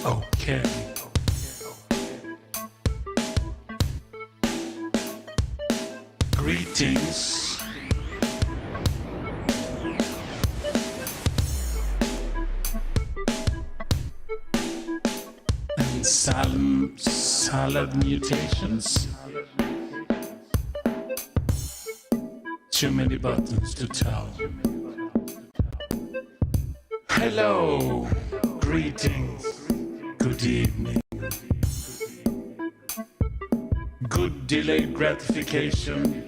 Okay. Greetings. And salad Too many buttons to tell. Hello, greetings, good evening. Good delayed gratification.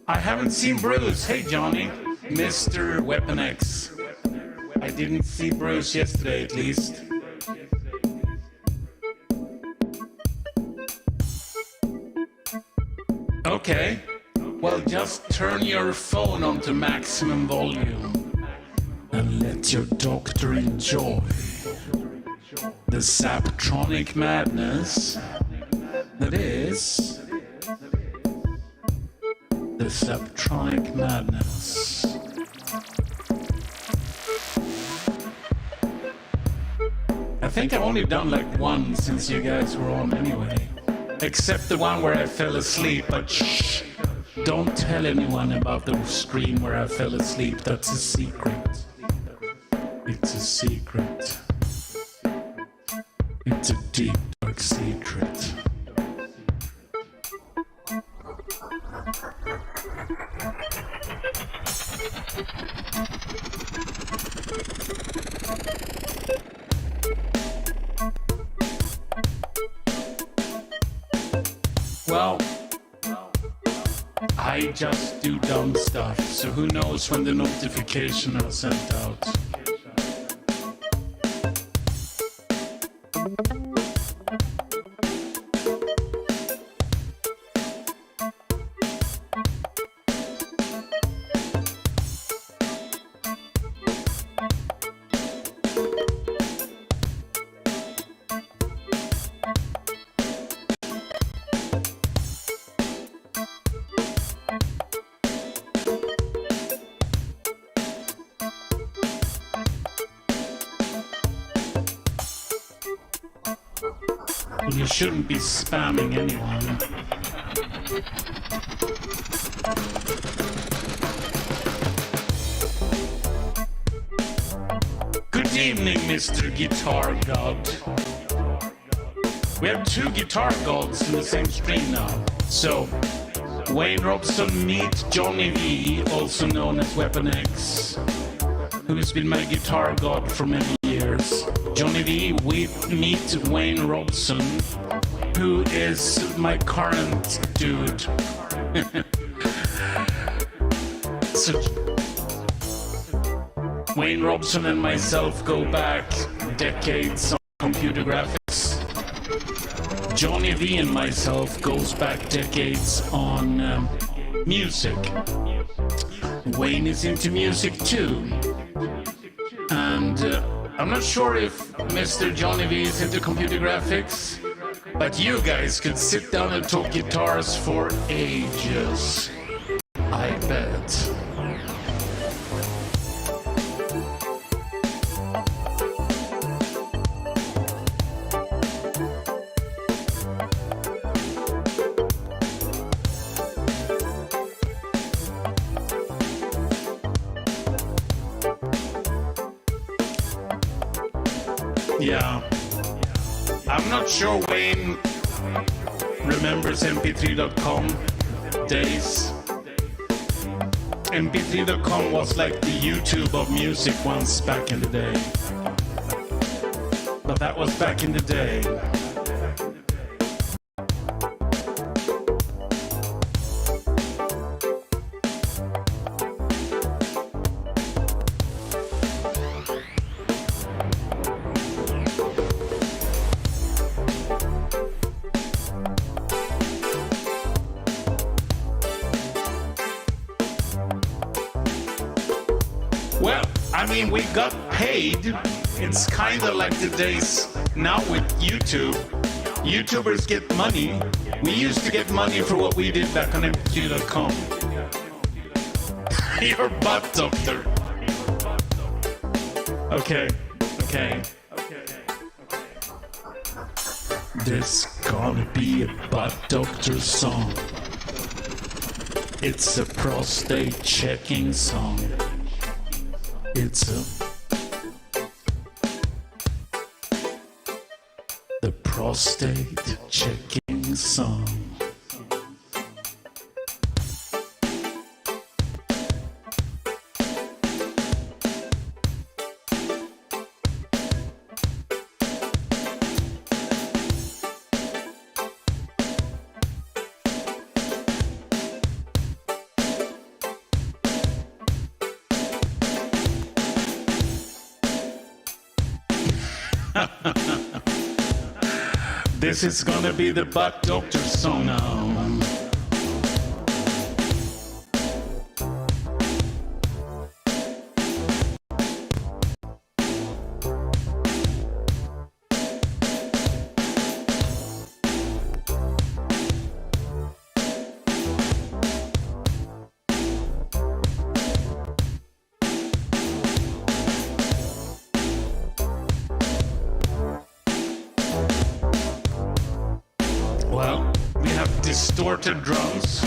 I haven't seen Bruce. Hey Johnny, Mr. Weapon X. I didn't see Bruce yesterday at least. Okay, well just turn your phone on to maximum volume and let your doctor enjoy the saptronic madness that is the saptronic madness. I think I've only done like one since you guys were on anyway. Except the one where I fell asleep, but shh, don't tell anyone about the screen where I fell asleep. That's a secret. It's a secret. It's a deep, dark secret. Well, I I just do dumb stuff, so who knows when the notification are sent out. You shouldn't be spamming anyone. Good evening, Mr. Guitar God. We have two guitar gods in the same stream now. So, Wayne Robson meet Johnny V, also known as Weapon X, who's been my guitar god for many years. Johnny V, we meet Wayne Robson, who is my current dude. So, Wayne Robson and myself go back decades on computer graphics. Johnny V and myself goes back decades on music. Wayne is into music too. And I'm not sure if Mr. Johnny V is into computer graphics, but you guys could sit down and talk guitars for ages. I bet. Yeah. I'm not sure Wayne remembers mp3.com days. mp3.com was like the YouTube of music once back in the day. But that was back in the day. Well, I mean, we got paid. It's kind of like the days now with YouTube. YouTubers get money. We used to get money for what we did back on mp3.com. Your butt doctor. Okay. There's gonna be a butt doctor song. It's a prostate checking song. It's the prostate checking song. This is gonna be the butt doctor song now. Well, we have distorted drums.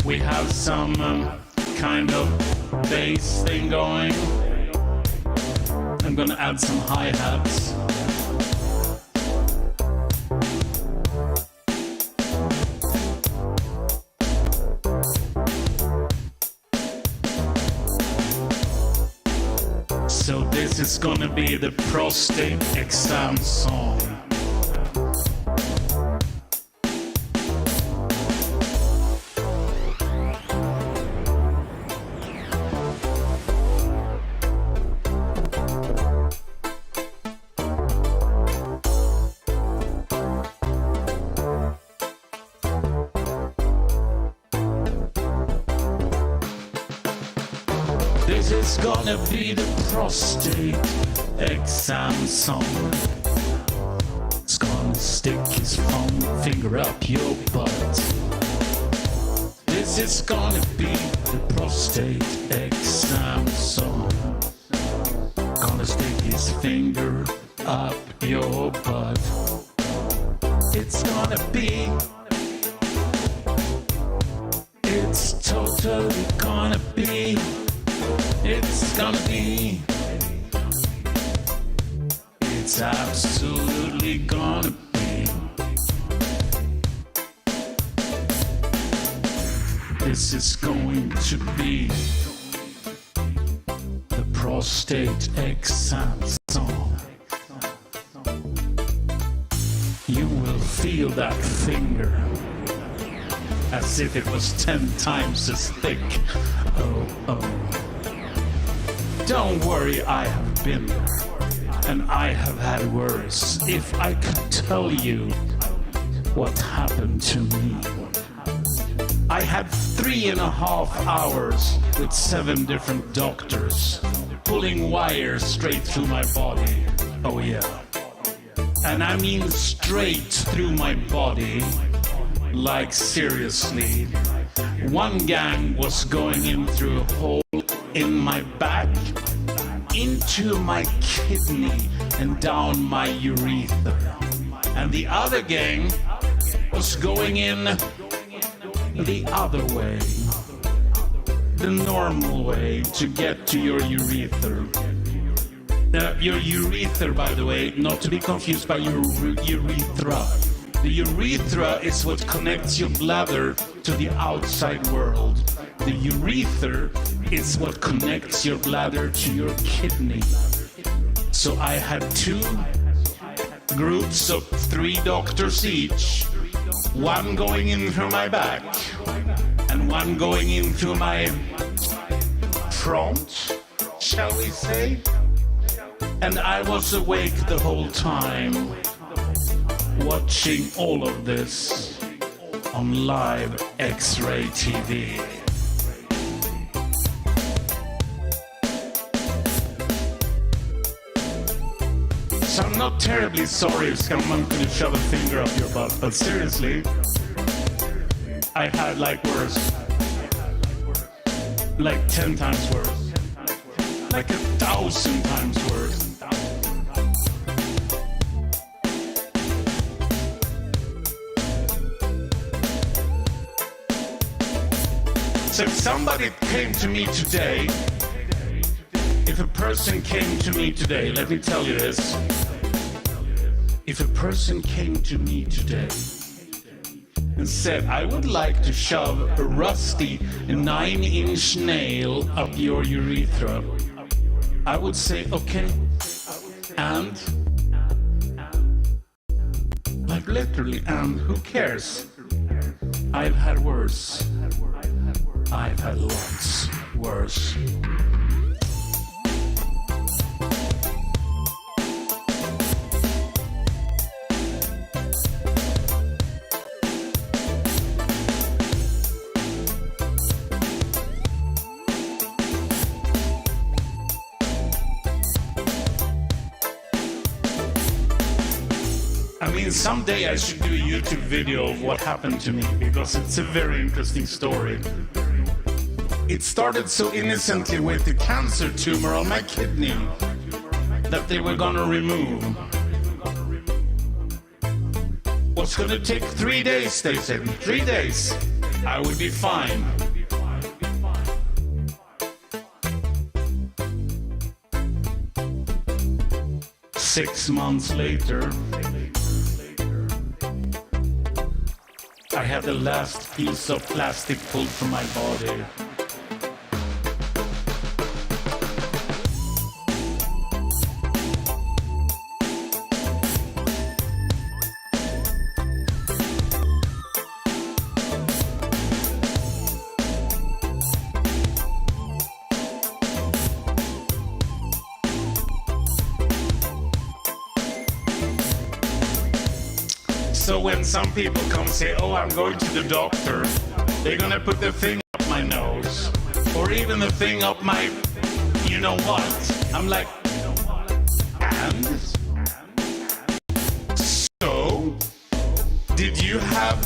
We have some kind of bass thing going. I'm gonna add some hi-hats. So this is gonna be the prostate exam song. This is gonna be the prostate exam song. It's gonna stick his finger up your butt. This is gonna be the prostate exam song. Gonna stick his finger up your butt. It's gonna be. It's totally gonna be. It's gonna be. It's absolutely gonna be. This is going to be the prostate exam song. You will feel that finger as if it was 10 times as thick. Oh. Don't worry, I have been there, and I have had worse. If I could tell you what happened to me. I had 3.5 hours with 7 different doctors, pulling wires straight through my body. Oh yeah. And I mean straight through my body. Like seriously. One gang was going in through a hole in my back, into my kidney and down my urethra. And the other gang was going in the other way, the normal way to get to your urethra. Your urethra, by the way, not to be confused by your urethra. The urethra is what connects your bladder to the outside world. The urethra is what connects your bladder to your kidney. So I had 2 groups of 3 doctors each. One going in through my back and one going in through my front, shall we say? And I was awake the whole time, watching all of this on live X-ray TV. So I'm not terribly sorry if someone could shove a finger up your butt, but seriously, I had like worse. Like 10 times worse. Like 1,000 times worse. So if somebody came to me today, if a person came to me today, let me tell you this. If a person came to me today and said, I would like to shove a rusty 9-inch nail up your urethra, I would say, okay. And? Like literally, and who cares? I've had worse. I've had lots worse. I mean, someday I should do a YouTube video of what happened to me, because it's a very interesting story. It started so innocently with a cancer tumor on my kidney that they were gonna remove. Was gonna take 3 days, they said. 3 days, I would be fine. Six months later, I had the last piece of plastic pulled from my body. So when some people come say, oh, I'm going to the doctor, they're gonna put the thing up my nose, or even the thing up my you know what? I'm like, and? So, did you have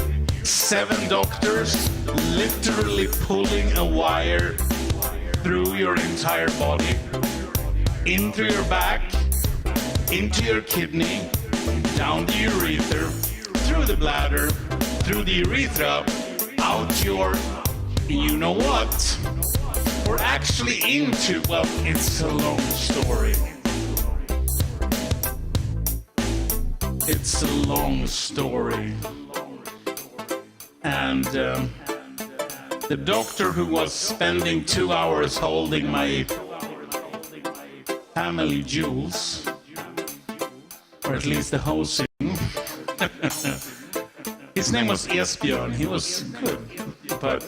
7 doctors literally pulling a wire through your entire body, into your back, into your kidney, down the urethra, through the bladder, through the urethra, out your, you know what? We're actually into, well, it's a long story. It's a long story. And the doctor who was spending 2 hours holding my family jewels, or at least the hosing, his name was Esbjörn. He was good, but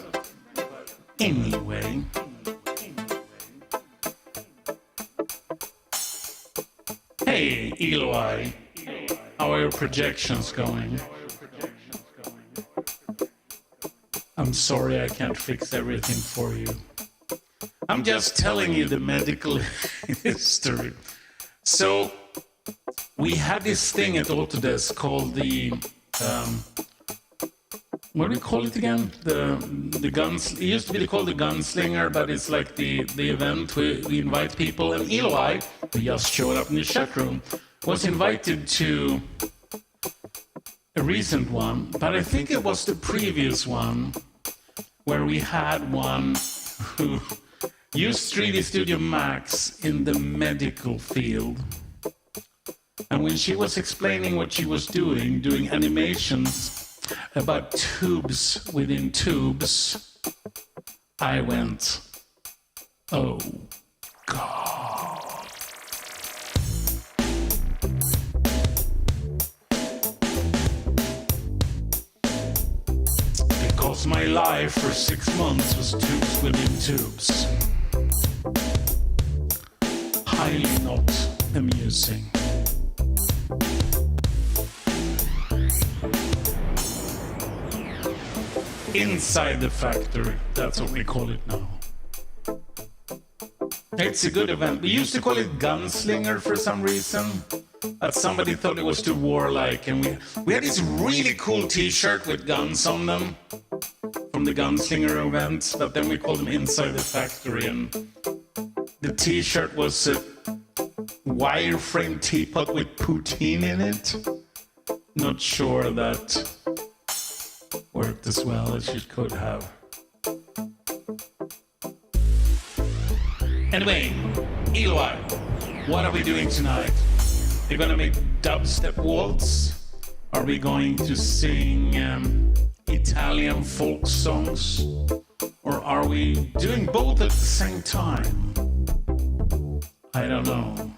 anyway. Hey, Eloy, how are your projections going? I'm sorry I can't fix everything for you. I'm just telling you the medical history. So, we had this thing at Autodesk called the, what do we call it again? The guns. It used to be called the gunslinger, but it's like the event we invite people. And Eloy, who just showed up in the chat room, was invited to a recent one, but I think it was the previous one where we had one who used 3D Studio Max in the medical field. And when she was explaining what she was doing animations about tubes within tubes, I went, oh God. Because my life for 6 months was tubes within tubes. Highly not amusing. Inside the factory, that's what we call it now. It's a good event. We used to call it Gunslinger for some reason, but somebody thought it was too warlike, and we had this really cool t-shirt with guns on them from the Gunslinger events, but then we called them Inside the Factory, and the t-shirt was a wireframe teapot with poutine in it. Not sure that worked as well as it could have. Anyway, Eloy, what are we doing tonight? We're gonna make dubstep waltz? Are we going to sing Italian folk songs? Or are we doing both at the same time? I don't know.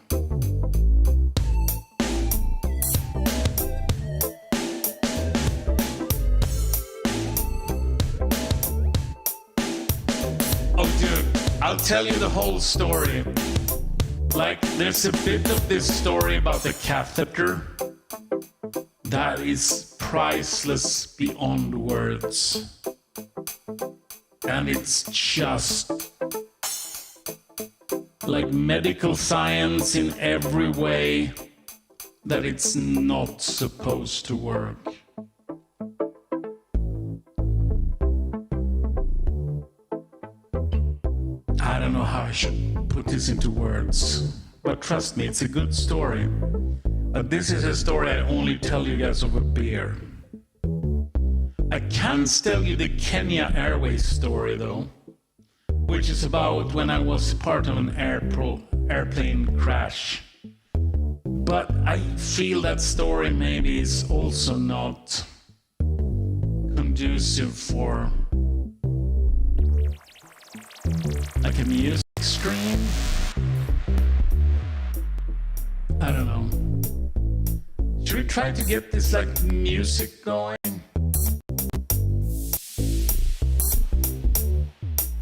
I'll tell you the whole story. Like, there's a bit of this story about the catheter that is priceless beyond words. And it's just like medical science in every way that it's not supposed to work. I don't know how I should put this into words, but trust me, it's a good story. But this is a story I only tell you guys over beer. I can tell you the Kenya Airways story though, which is about when I was part of an airplane crash. But I feel that story maybe is also not conducive for like a music stream. I don't know. Should we try to get this like music going?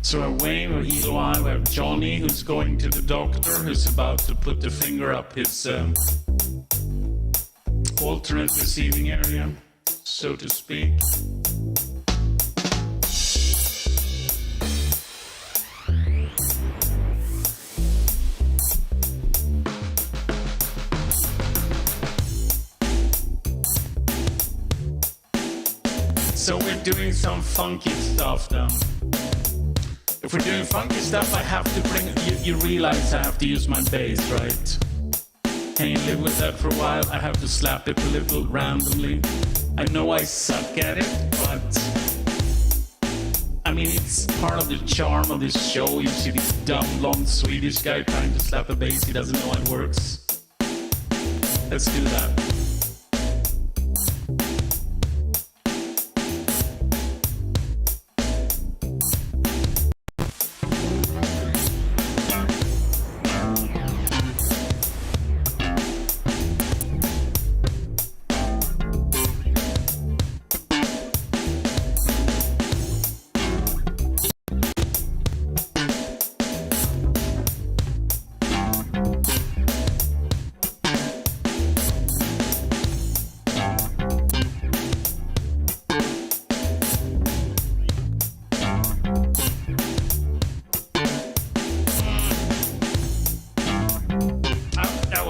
So we have Wayne, we have Eloy, we have Johnny who's going to the doctor, who's about to put the finger up his alternate receiving area, so to speak. some funky stuff down. If we're doing funky stuff, I have to bring... You realize I have to use my bass, right? Can you live with that for a while? I have to slap it a little randomly. I know I suck at it, but... I mean, it's part of the charm of this show. You see this dumb, long Swedish guy trying to slap a bass. He doesn't know how it works. Let's do that.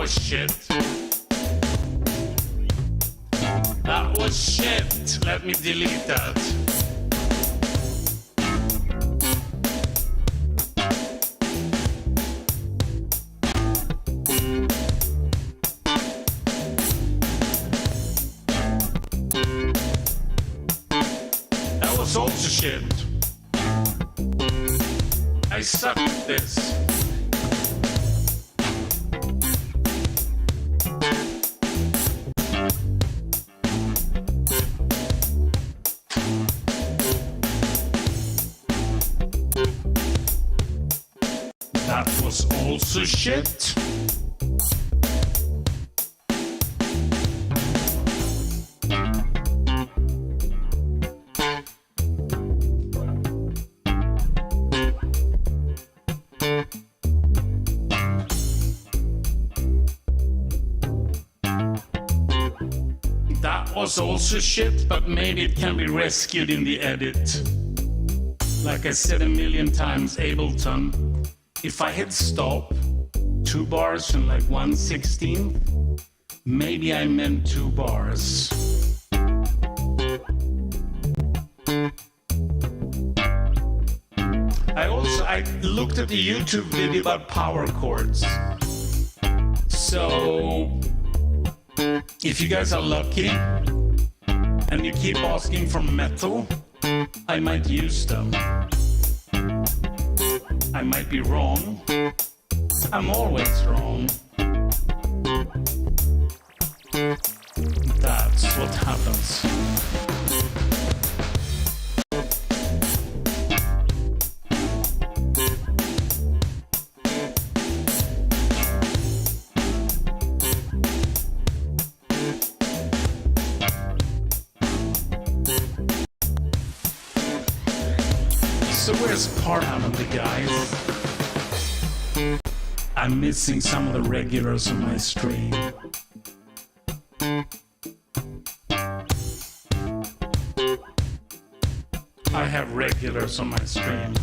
Shit. That was shit. Let me delete that. That was also shit. I suck at this. That was also shit. That was also shit, but maybe it can be rescued in the edit. Like I said a million times, Ableton. If I hit stop, 2 bars and like 1/16, maybe I meant 2 bars. I looked at the YouTube video about power chords. So, if you guys are lucky and you keep asking for metal, I might use them. I might be wrong. I'm always wrong. That's what happens. So where's Parham and the guys? I'm missing some of the regulars on my stream. I have regulars on my stream.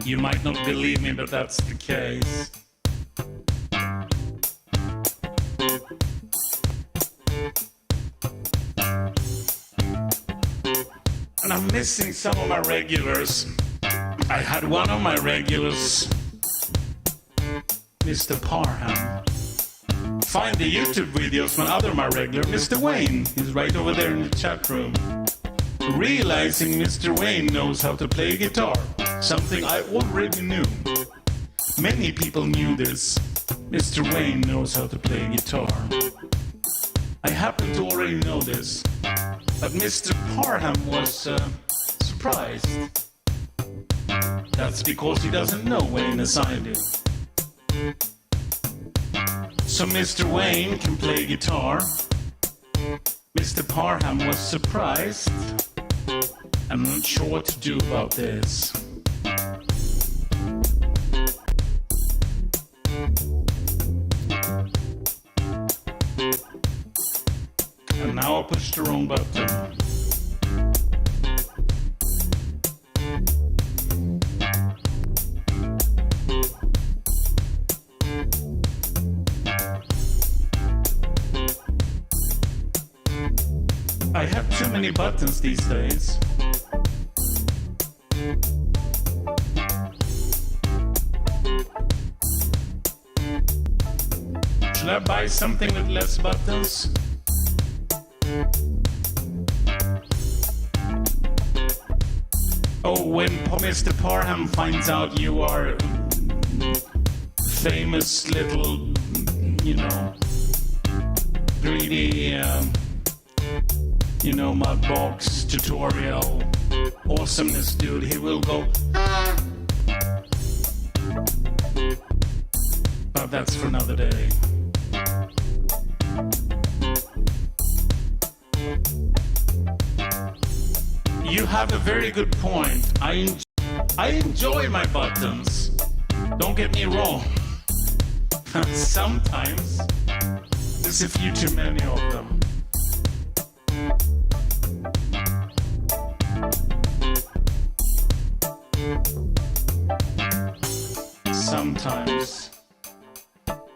You might not believe me, but that's the case. And I'm missing some of my regulars. I had one of my regulars, Mr. Parham. Find the YouTube videos from other my regular, Mr. Wayne. He's right over there in the chat room. Realizing Mr. Wayne knows how to play guitar, something I already knew. Many people knew this. Mr. Wayne knows how to play guitar. I happen to already know this. But Mr. Parham was surprised. That's because he doesn't know Wayne as I do. So Mr. Wayne can play guitar. Mr. Parham was surprised. I'm not sure what to do about this. And now I push the wrong button. I have too many buttons these days. Should I buy something with less buttons? Oh, when Mr. Parham finds out you are famous little, you know, greedy, you know, mudbox tutorial awesomeness dude, he will go, ah. But that's for another day. You have a very good point. I enjoy my buttons. Don't get me wrong. Sometimes there's a few too many of them. Sometimes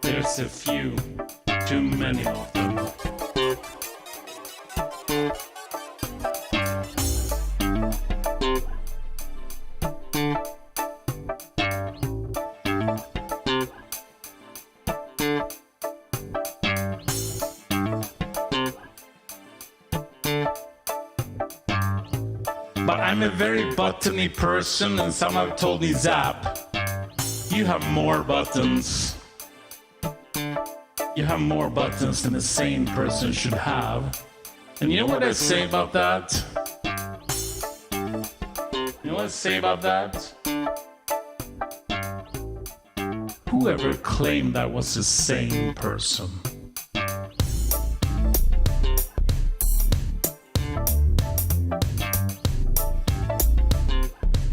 there's a few too many of them. But I'm a very buttony person, and some have told me, Zap, you have more buttons. You have more buttons than a sane person should have. And you know what I say about that? You know what I say about that? Whoever claimed that was a sane person?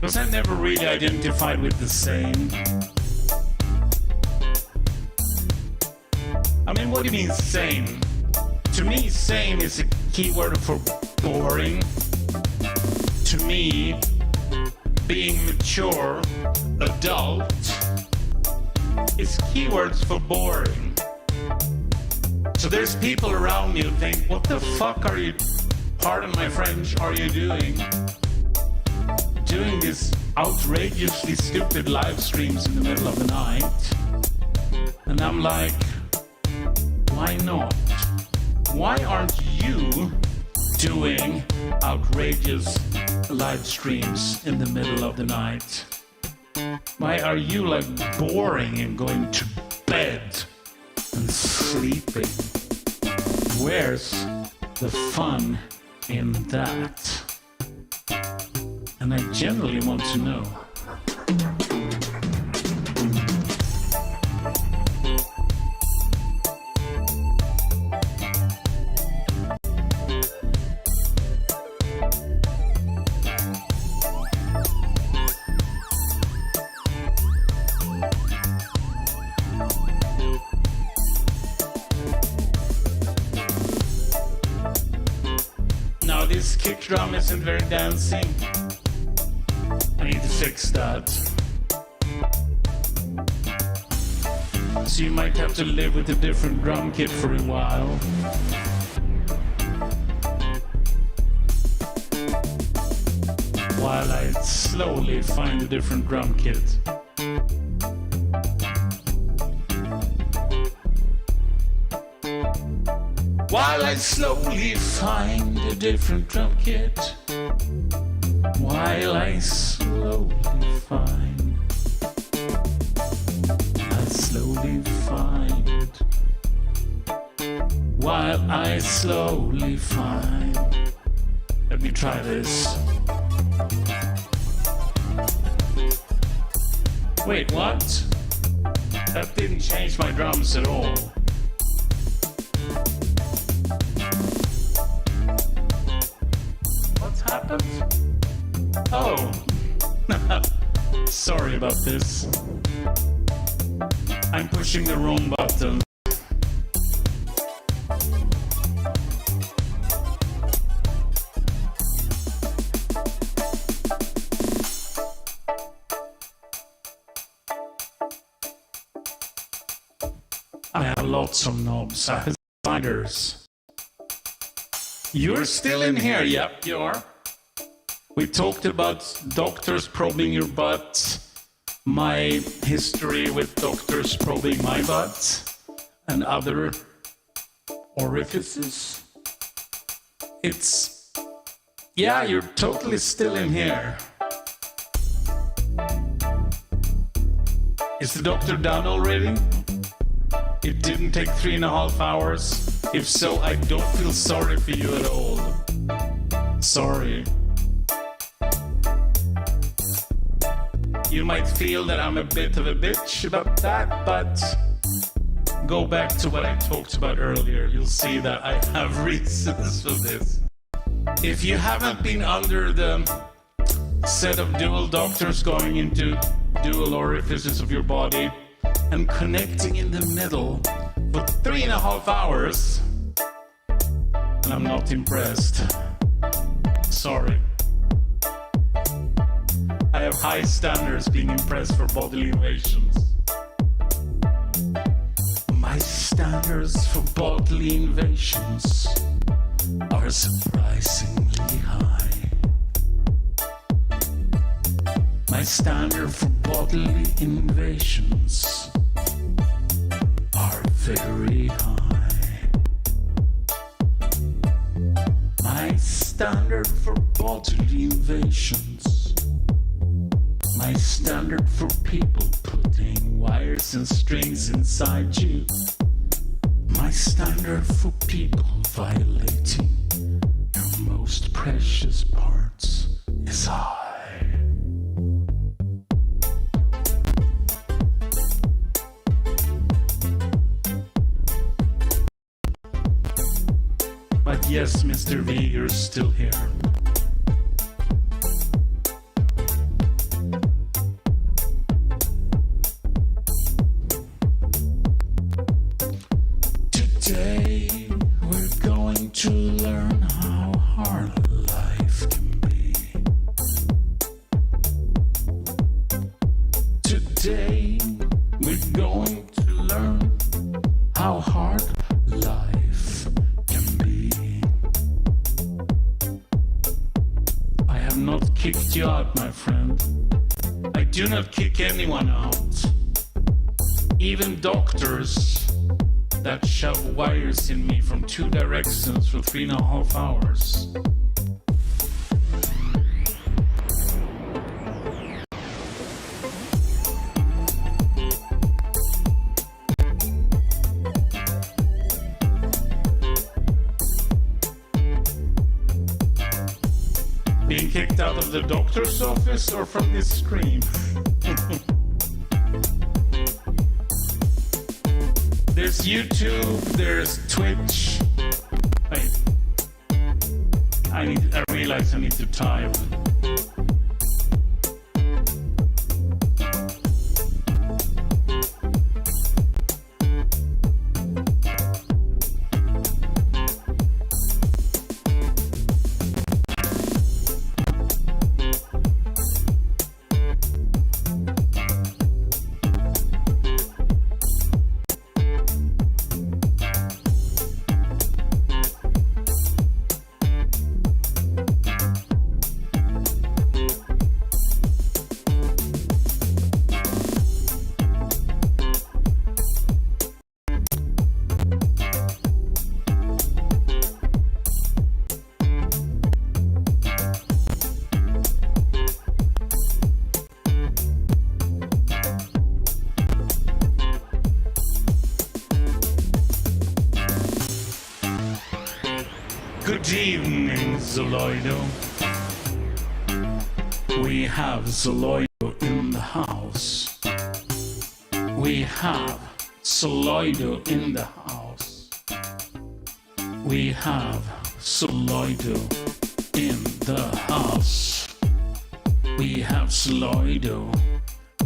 Because I never really identified with the sane. I mean, what do you mean sane? To me, sane is a keyword for boring. To me, being mature, adult, is keywords for boring. So there's people around me who think, what the fuck are you, pardon my French, are you doing? Doing these outrageously stupid live streams in the middle of the night. And I'm like, why not? Why aren't you doing outrageous live streams in the middle of the night? Why are you like boring and going to bed and sleeping? Where's the fun in that? And I generally want to know. Now this kick drum isn't very dancing. I need to fix that. So you might have to live with a different drum kit for a while. While I slowly find a different drum kit. While I slowly find a different drum kit. While I slowly find, while I slowly find. Let me try this. Wait, what? That didn't change my drums at all. What's happened? Oh, sorry about this. I'm pushing the wrong button. I have lots of knobs. I have sliders. You're still in here, yep, you are. We talked about doctors probing your butt, my history with doctors probing my butt, and other orifices. Yeah, you're totally still in here. Is the doctor done already? It didn't take 3.5 hours. If so, I don't feel sorry for you at all. Sorry. You might feel that I'm a bit of a bitch about that, but go back to what I talked about earlier. You'll see that I have reasons for this. If you haven't been under the set of dual doctors going into dual orifices of your body and connecting in the middle for 3.5 hours, and I'm not impressed. Sorry. I have high standards being impressed for bodily invasions. My standards for bodily invasions are surprisingly high. My standard for bodily invasions are very high. My standard for bodily invasions, my standard for people putting wires and strings inside you, my standard for people violating your most precious parts is high. But yes, Mr. V, you're still here. Today, we're going to learn how hard life can be. Today, we're going to learn how hard life can be. I have not kicked you out, my friend. I do not kick anyone out. Even doctors that shove wires in me from 2 directions for 3.5 hours. Being kicked out of the doctor's office or from this screen? There's YouTube, there's Twitch. I realize I need to type. Good evening, Zoloido. We have Zoloido in the house. We have Zoloido in the house. We have Zoloido in the house. We have Zoloido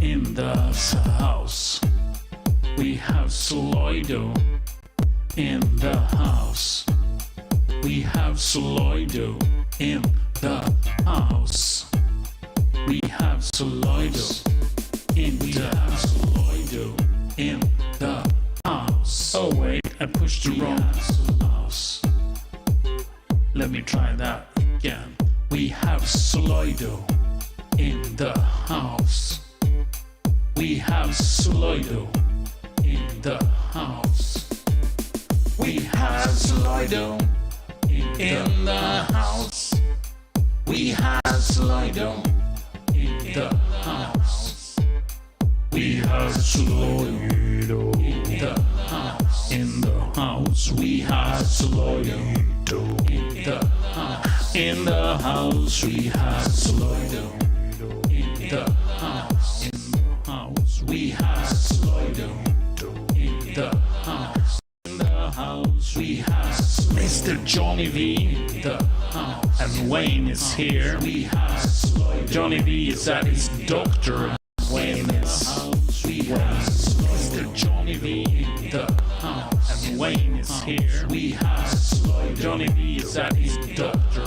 in the house. We have Zoloido in the house. We have Zoloido in the house. We have Zoloido in the Zoloido in the house. Oh wait, I pushed the wrong house. Let me try that again. We have Slido in the house. We have Slido in the house. We have Slido in the house. We have Slido in the house. We have Slido in the house. In the house. We have Slido in the house. In the house. We have Slido in the house. In the house. We have Slido in the house. In the house. We have Mr. Johnny V in the house. And Wayne is here. We have Johnny V is at his doctor. Wayne is Mr. Johnny V in the house. And Wayne is here. We have Johnny V is at his doctor.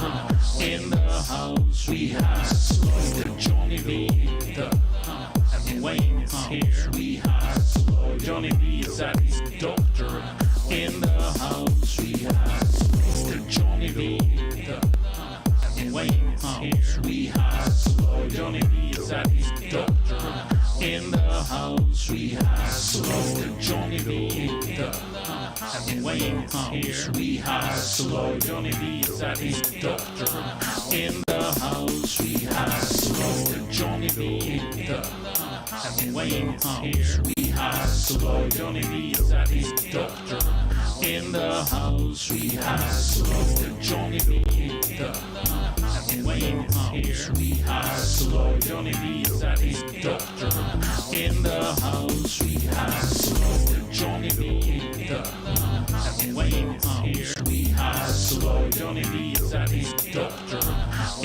In the house. We have Mr. Johnny V in the house. And Wayne is here. We have Johnny V is at his doctor. In the house. We have Mr. Johnny V in the house. And Wayne is here. We have Johnny V is at his doctor. In the house. We have Mr. Johnny V in the house. And Wayne is here. We have Johnny V is at his doctor. In the house. We have Mr. Johnny V in the house. And Wayne is here. We have Johnny V is at his doctor. In the house. We have Mr. Johnny V in the house. And Wayne is here. We have Johnny V is at his doctor. In the house. We have Mr. Johnny V in the house. And Wayne is here. We have Johnny V is at his doctor.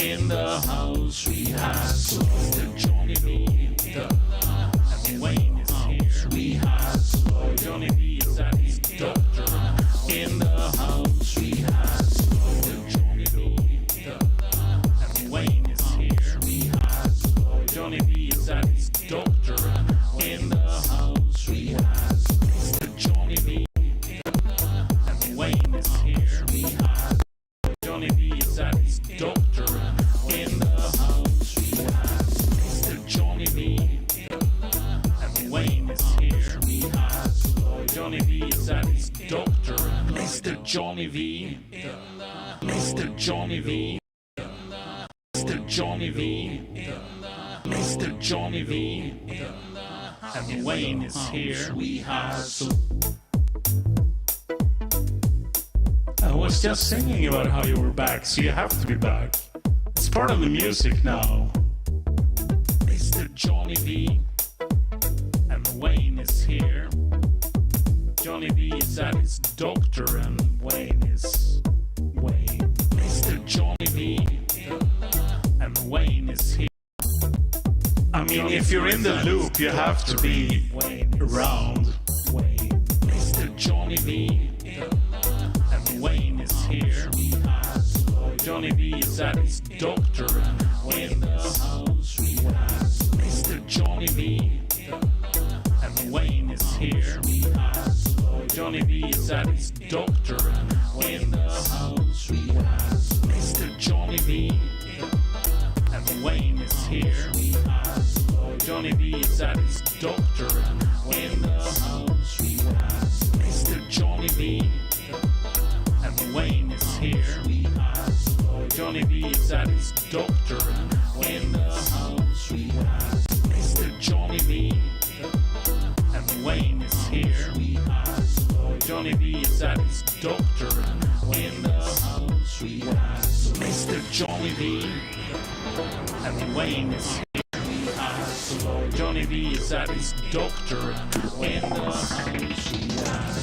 In the house. We have Mr. Johnny V in the house. And Wayne is here. We have Johnny V is at his doctor. In the house. We have Mr. Johnny V in the house. And Wayne is here. We have Johnny V is at his doctor. In the house. We have Mr. Johnny V in the house. And Wayne is here. We have Johnny V is at his doctor. In the house. We have Mr. Johnny V in the house. And Wayne is here. We have Johnny V is at his doctor. Mr. Johnny V. Mr. Johnny V. Mr. Johnny V. Mr. Johnny V. And Wayne is here. We have. I was just singing about how you were back, so you have to be back. It's part of the music now. Mr. Johnny V. And Wayne is here. Johnny V is at his doctor, and Wayne is Wayne. Mr. Johnny V. And Wayne is here. I mean, if you're in the loop, you have to be around. Wayne. Mr. Johnny V. And Wayne is here. Johnny V is at his doctor. In the house. We have Mr. Johnny V. And Wayne is here. Johnny V is at his doctor. In the house. We have Mr. Johnny V. And Wayne is here. Johnny V is at his doctor. In the house. We have Mr. Johnny V. And Wayne is here. Johnny V is at his doctor. In the house. We have Mr. Johnny V. And Wayne is here. Johnny V is at his doctor. In the house. We have Mr. Johnny V. And Wayne is here. Johnny V is at his doctor. In the house. We have.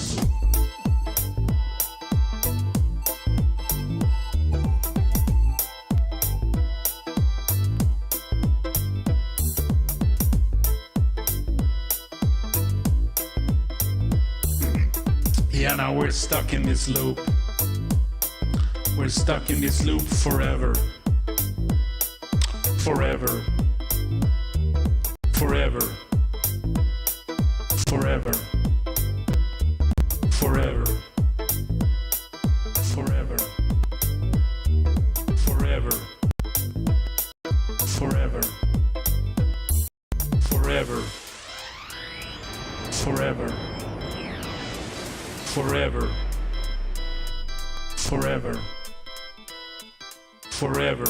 Yeah, now we're stuck in this loop. We're stuck in this loop forever. Forever. Forever. Forever. Forever. Forever. forever, forever, forever,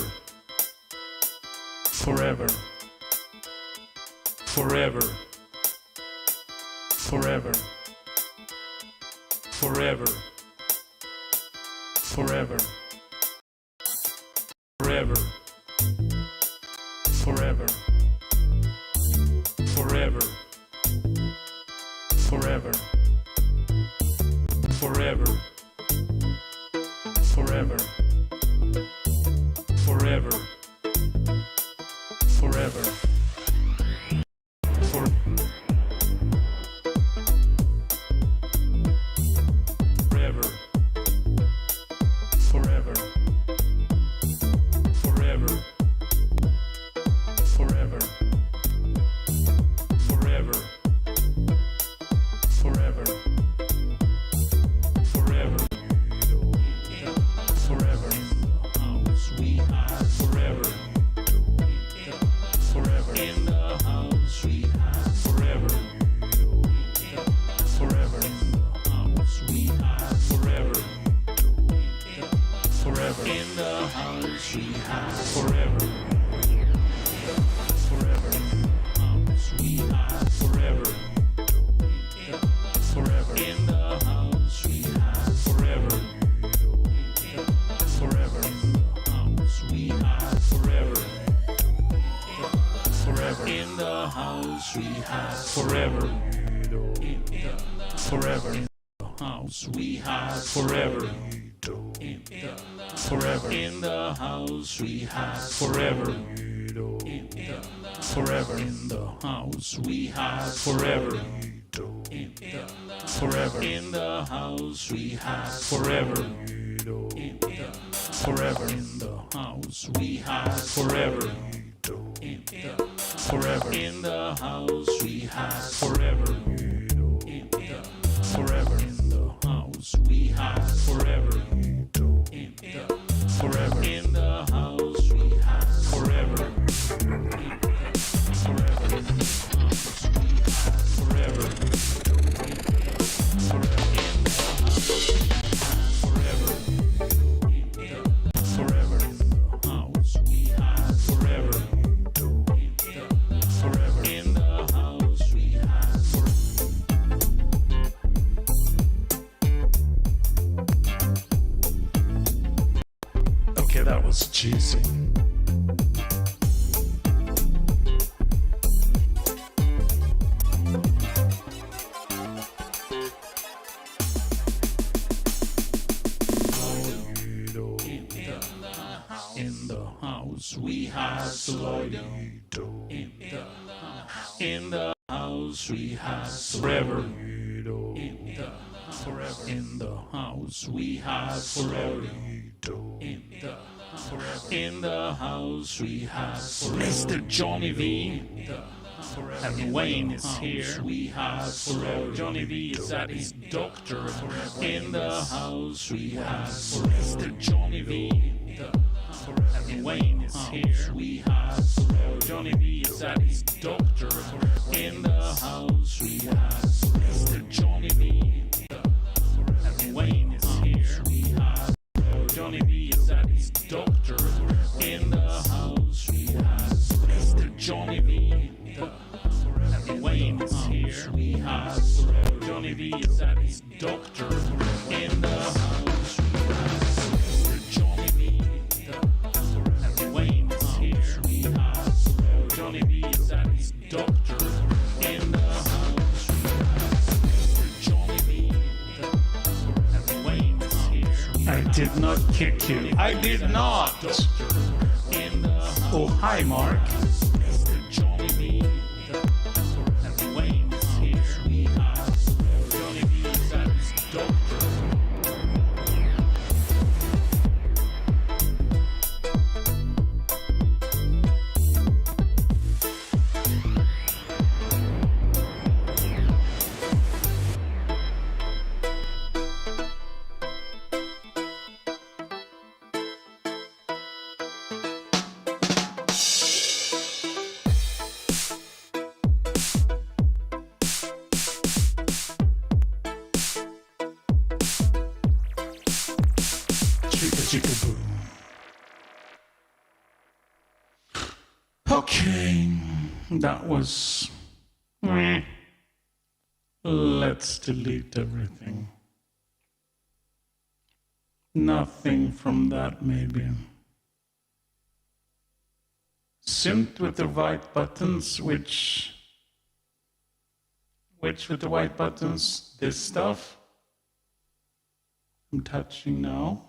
forever, forever, forever, forever, forever, forever, forever, forever, forever, forever, forever, forever, forever, for forever, forever, forever, forever, forever, forever, forever, forever, forever, forever in the house we have forever, forever in the house we have forever, forever in the house we have forever, forever in the house we have forever, forever in the house we have forever, forever in the house we have forever, forever in the house we have forever, forever in the house we have forever, forever in the house we have forever, forever in the house we have forever, forever in the house we have forever, forever in the house we have forever, forever in the house we have forever, forever in the house we have forever, forever in the house we have forever, forever in the house we have forever, forever in the house forever, forever in the house we have forever, forever in the house we have forever. Okay, that was cheesy. In the house we have slowly. In the house we have forever. Forever in the house we have forever. In the house we have Mr. Johnny V. And Wayne is here. We have forever. Johnny V is at his doctor. In the house we have Mr. Johnny V. And Wayne is here. We have Johnny V is at his doctor. In the house we have Mr. Johnny V. And Wayne is here. We have Johnny V is at his doctor. In the house we have Mr. Johnny V. And Wayne is here. We have Johnny V is at his doctor. In the house we have Mr. Johnny V. And Wayne is here. We have Johnny V is at his doctor. In the house we have Mr. Johnny V. And Wayne is here. I did not kick you. I did not. Oh, hi, Mark. Mr. Johnny V. And Wayne is here. We have Johnny V is at his doctor. chicka boom. Okay, that was... Let's delete everything. Nothing from that, maybe. Synth with the white buttons, which with the white buttons? This stuff I'm touching now.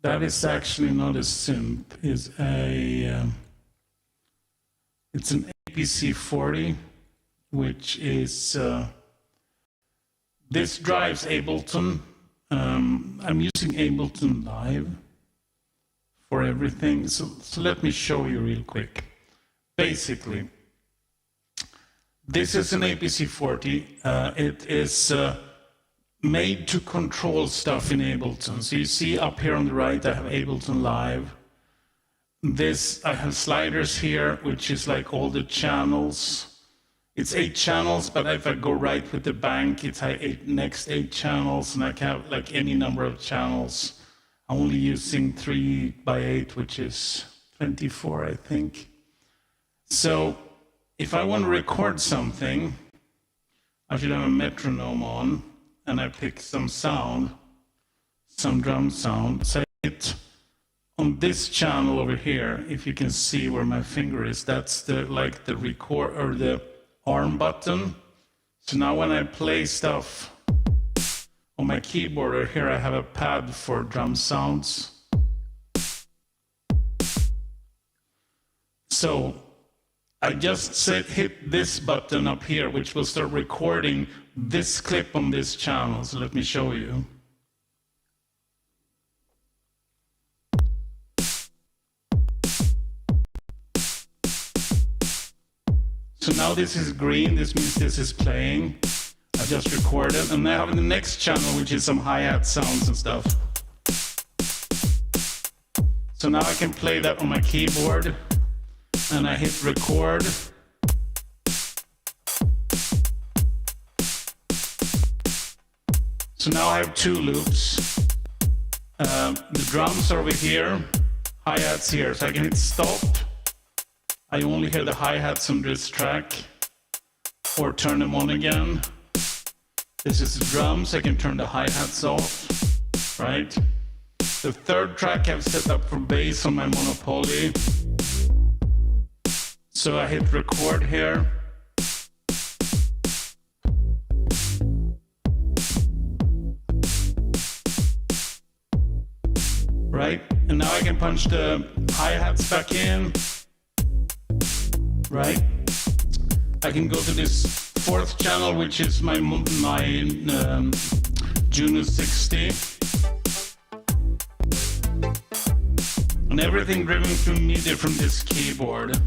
That is actually not a synth. It's an APC 40, which is this drives Ableton. I'm using Ableton Live for everything. So let me show you real quick. Basically, this is an APC 40. It is made to control stuff in Ableton. So you see up here on the right, I have Ableton Live. This, I have sliders here, which is like all the channels. It's 8 channels, but if I go right with the bank, it's next 8 channels, and I can have like any number of channels. I'm only using 3x8, which is 24, I think. So if I want to record something, I should have a metronome on, and I pick some sound, some drum sound. So I hit on this channel over here, if you can see where my finger is, that's the record or the arm button. So now when I play stuff on my keyboard, or here I have a pad for drum sounds. So I just hit this button up here, which will start recording this clip on this channel. So let me show you. So now this is green, this means this is playing. I just recorded, and now I have the next channel, which is some hi-hat sounds and stuff. So now I can play that on my keyboard, and I hit record. So now I have 2 loops. The drums are over here, hi-hats here, so I can hit stop. I only hear the hi-hats on this track, or turn them on again. This is the drums, I can turn the hi-hats off, right? The third track I've set up for bass on my Monopoly. So I hit record here. Right, and now I can punch the hi-hats back in. Right, I can go to this 4th channel, which is my Juno 60, and everything driven through MIDI from this keyboard.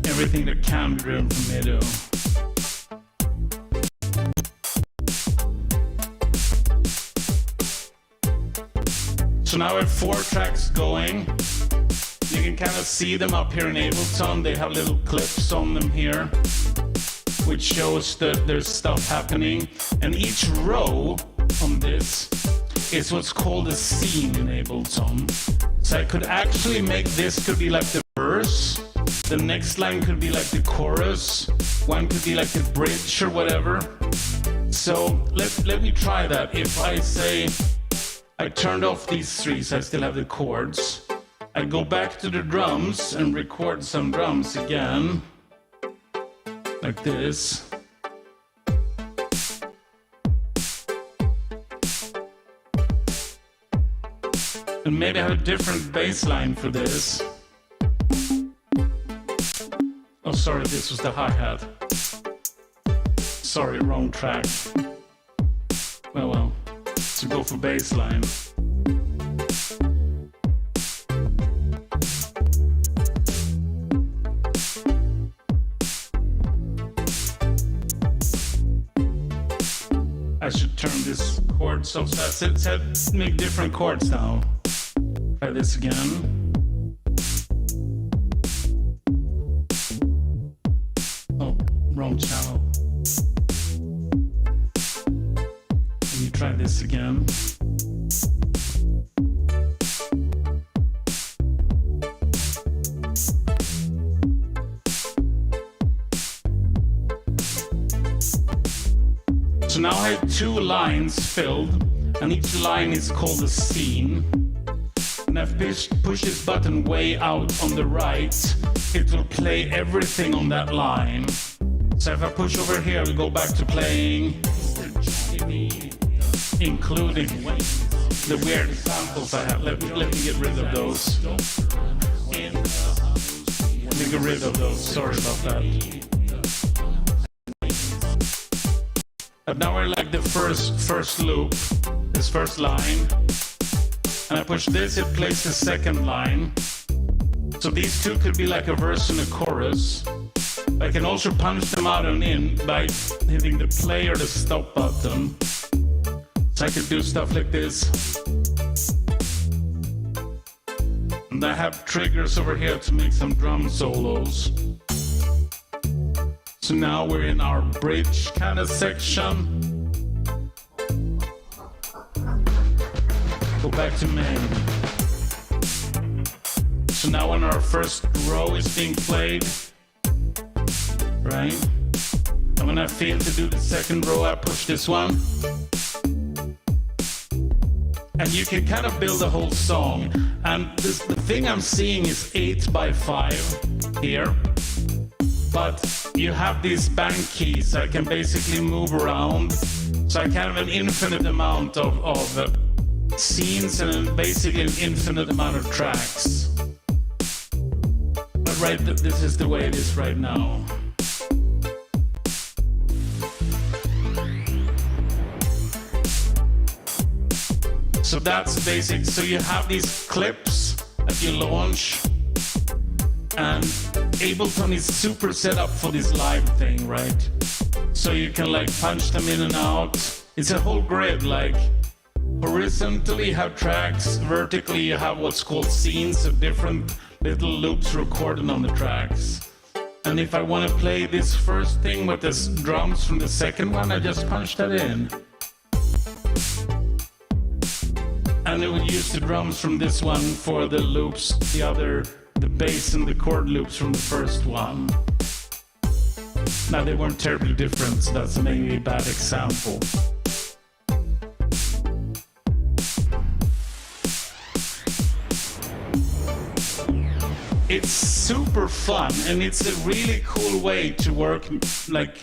Everything that can be driven from MIDI. So now I have 4 tracks going. You can kind of see them up here in Ableton. They have little clips on them here, which shows that there's stuff happening. And each row on this is what's called a scene in Ableton. So I could actually make this could be like the verse, the next line could be like the chorus, one could be like the bridge or whatever. So let me try that. If I say I turned off these 3, so I still have the chords. I go back to the drums and record some drums again, like this. And maybe I have a different bass line for this. Oh, sorry, this was the hi-hat. Sorry, wrong track. Well, so go for bass line. I should turn this chord so let's make different chords now. Try this again. Oh, wrong channel. Let me try this again. So now I have 2 lines filled, and each line is called a scene. And I've pushed this button way out on the right, it will play everything on that line. So if I push over here, we go back to playing, including the weird samples I have. Let me get rid of those. Let me get rid of those, sorry about that. But now we're like the first loop, this first line. And I push this, it plays the second line. So these 2 could be like a verse and a chorus. I can also punch them out and in by hitting the play or the stop button. So I could do stuff like this. And I have triggers over here to make some drum solos. So now we're in our bridge kind of section. Go back to main. So now when our first row is being played, right? And when I fail to do the second row, I push this one. And you can kind of build a whole song. And the thing I'm seeing is 8x5 here. But you have these bank keys, so I can basically move around. So I can have an infinite amount of scenes and basically an infinite amount of tracks. But right, this is the way it is right now. So that's basic. So you have these clips that you launch, and Ableton is super set up for this live thing, right? So you can like punch them in and out. It's a whole grid, like horizontally you have tracks, vertically you have what's called scenes of different little loops recorded on the tracks. And if I want to play this first thing with the drums from the second one, I just punch that in. And it would use the drums from this one for the loops, the bass and the chord loops from the first one. Now they weren't terribly different, so that's maybe a bad example. It's super fun, and it's a really cool way to work. Like,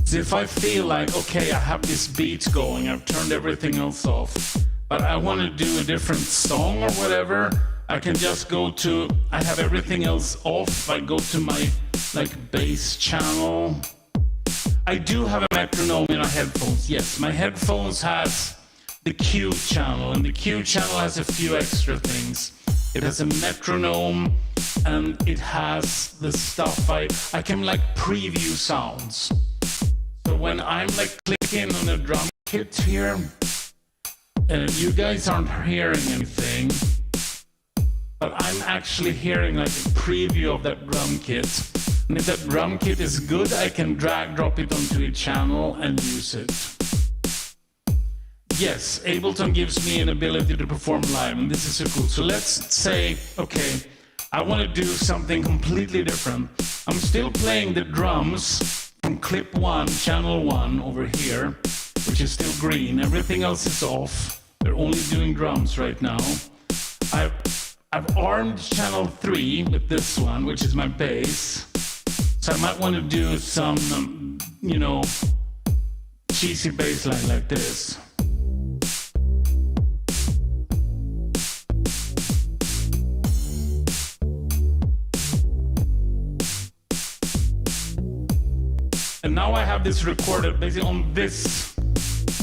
so if I feel like, okay, I have this beat going, I've turned everything else off, but I want to do a different song or whatever, I can just go to, I have everything else off, I go to my like bass channel. I do have a metronome in my headphones, yes. My headphones has the Q channel, and the Q channel has a few extra things. It has a metronome, and it has the stuff I can like preview sounds. So when I'm like clicking on a drum kit here, and you guys aren't hearing anything, but I'm actually hearing like a preview of that drum kit. And if that drum kit is good, I can drag drop it onto a channel and use it. Yes, Ableton gives me an ability to perform live, and this is so cool. So let's say, okay, I want to do something completely different. I'm still playing the drums from clip 1, channel 1 over here, which is still green. Everything else is off. They're only doing drums right now. I've armed channel 3 with this one, which is my bass. So I might want to do some, you know, cheesy bass line like this. And now I have this recorded, basically on this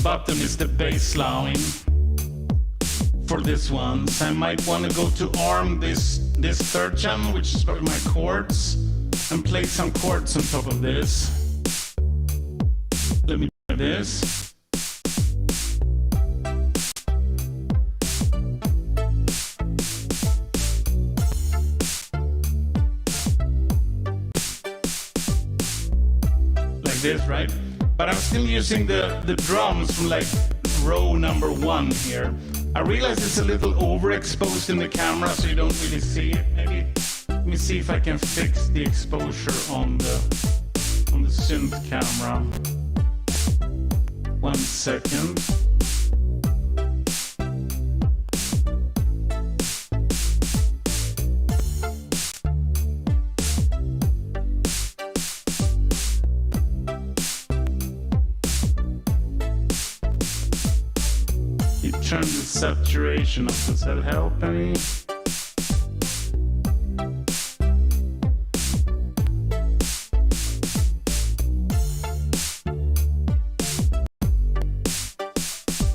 button is the bass line for this one. So I might want to go to arm this third channel, which is probably my chords, and play some chords on top of this. Let me try this. This, right? But I'm still using the drums from like row number 1 here. I realize it's a little overexposed in the camera, so you don't really see it. Maybe let me see if I can fix the exposure on the synth camera. 1 second. You turn the saturation up. Does that help any?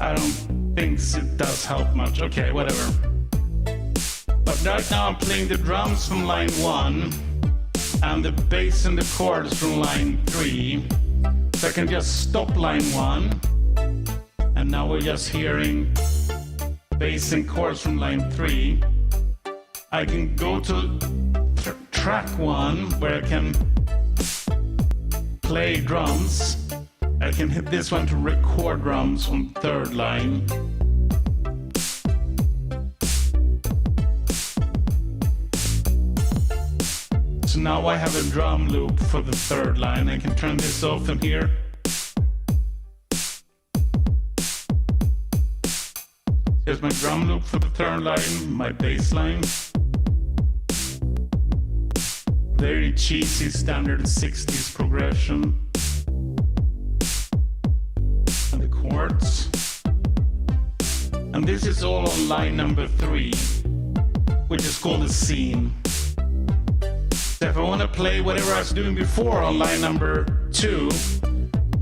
I don't think it does help much. Okay, whatever. But right now I'm playing the drums from line 1 and the bass and the chords from line 3. So I can just stop line 1, and now we're just hearing bass and chords from line 3. I can go to track 1 where I can play drums. I can hit this one to record drums on 3rd line. So now I have a drum loop for the 3rd line. I can turn this off in here. Here's my drum loop for the 3rd line, my bass line. Very cheesy standard 60s progression. And the chords. And this is all on line number 3, which is called a scene. So if I want to play whatever I was doing before on line number 2,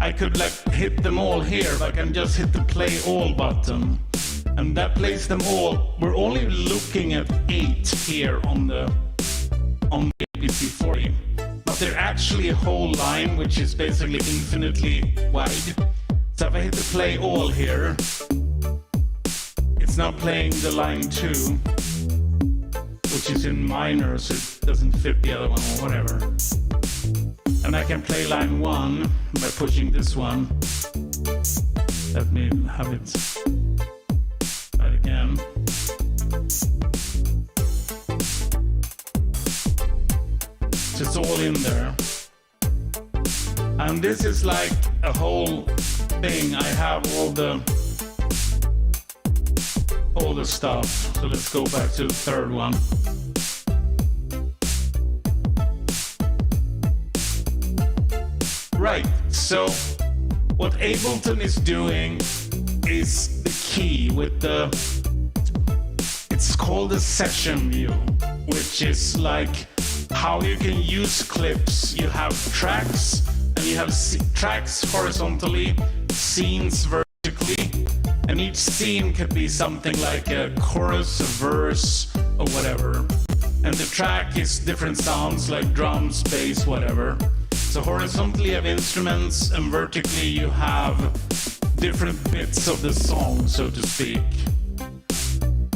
I could like hit them all here, but I can just hit the play all button. And that plays them all. We're only looking at 8 here on the APC40. But they're actually a whole line, which is basically infinitely wide. So if I hit the play all here, it's now playing the line 2, which is in minor, so it doesn't fit the other one or whatever. And I can play line 1 by pushing this one. Let me have it right again. So it's all in there. And this is like a whole thing. I have all the stuff. So let's go back to the 3rd one. Right, so what Ableton is doing is the key with the, it's called the session view, which is like how you can use clips. You have tracks, and you have tracks horizontally, scenes vertically, and each scene could be something like a chorus, a verse, or whatever. And the track is different sounds like drums, bass, whatever. So horizontally you have instruments, and vertically you have different bits of the song, so to speak.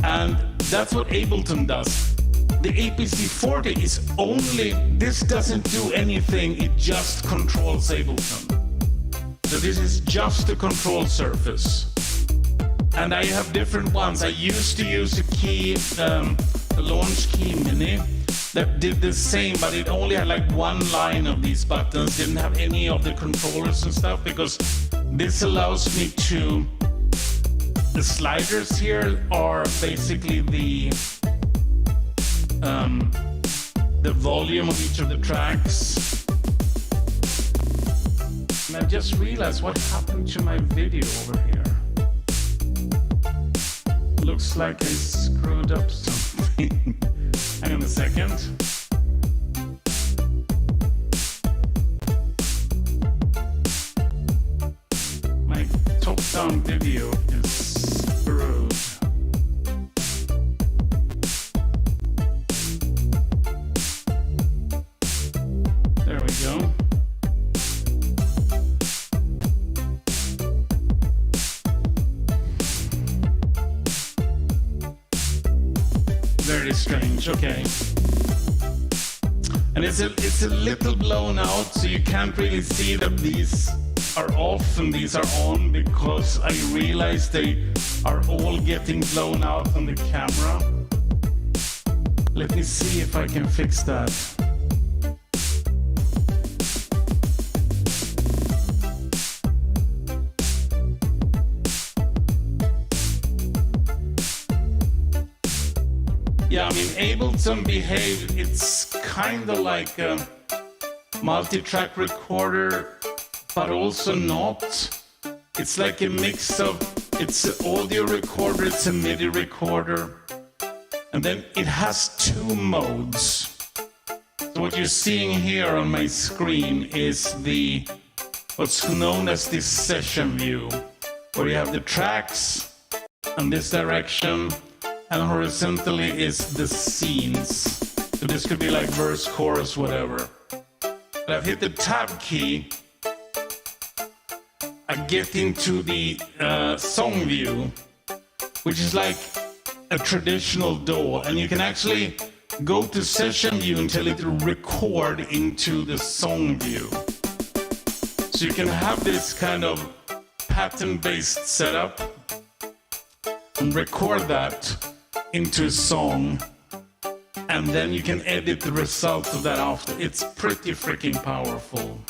And that's what Ableton does. The APC40 is only, this doesn't do anything, it just controls Ableton. So this is just a control surface. And I have different ones. I used to use a key, a launch key mini, that did the same, but it only had like one line of these buttons, didn't have any of the controllers and stuff, because this allows me to, the sliders here are basically the volume of each of the tracks. And I just realized what happened to my video over here. Looks like I screwed up something. Hang on a second. My top-down video is screwed. There we go. Very strange, okay. And it's a little blown out, so you can't really see that these are off and these are on, because I realized they are all getting blown out on the camera. Let me see if I can fix that. Yeah, I mean, Ableton Behave, it's kind of like a multi-track recorder, but also not. It's like a mix of, it's an audio recorder, it's a MIDI recorder, and then it has two modes. So what you're seeing here on my screen is the what's known as the session view, where you have the tracks in this direction, and horizontally is the scenes. So this could be like verse, chorus, whatever. But I've hit the tab key, I get into the song view, which is like a traditional DAW, and you can actually go to session view and tell it to record into the song view. So you can have this kind of pattern-based setup and record that into a song, and then you can edit the result of that after. It's pretty freaking powerful.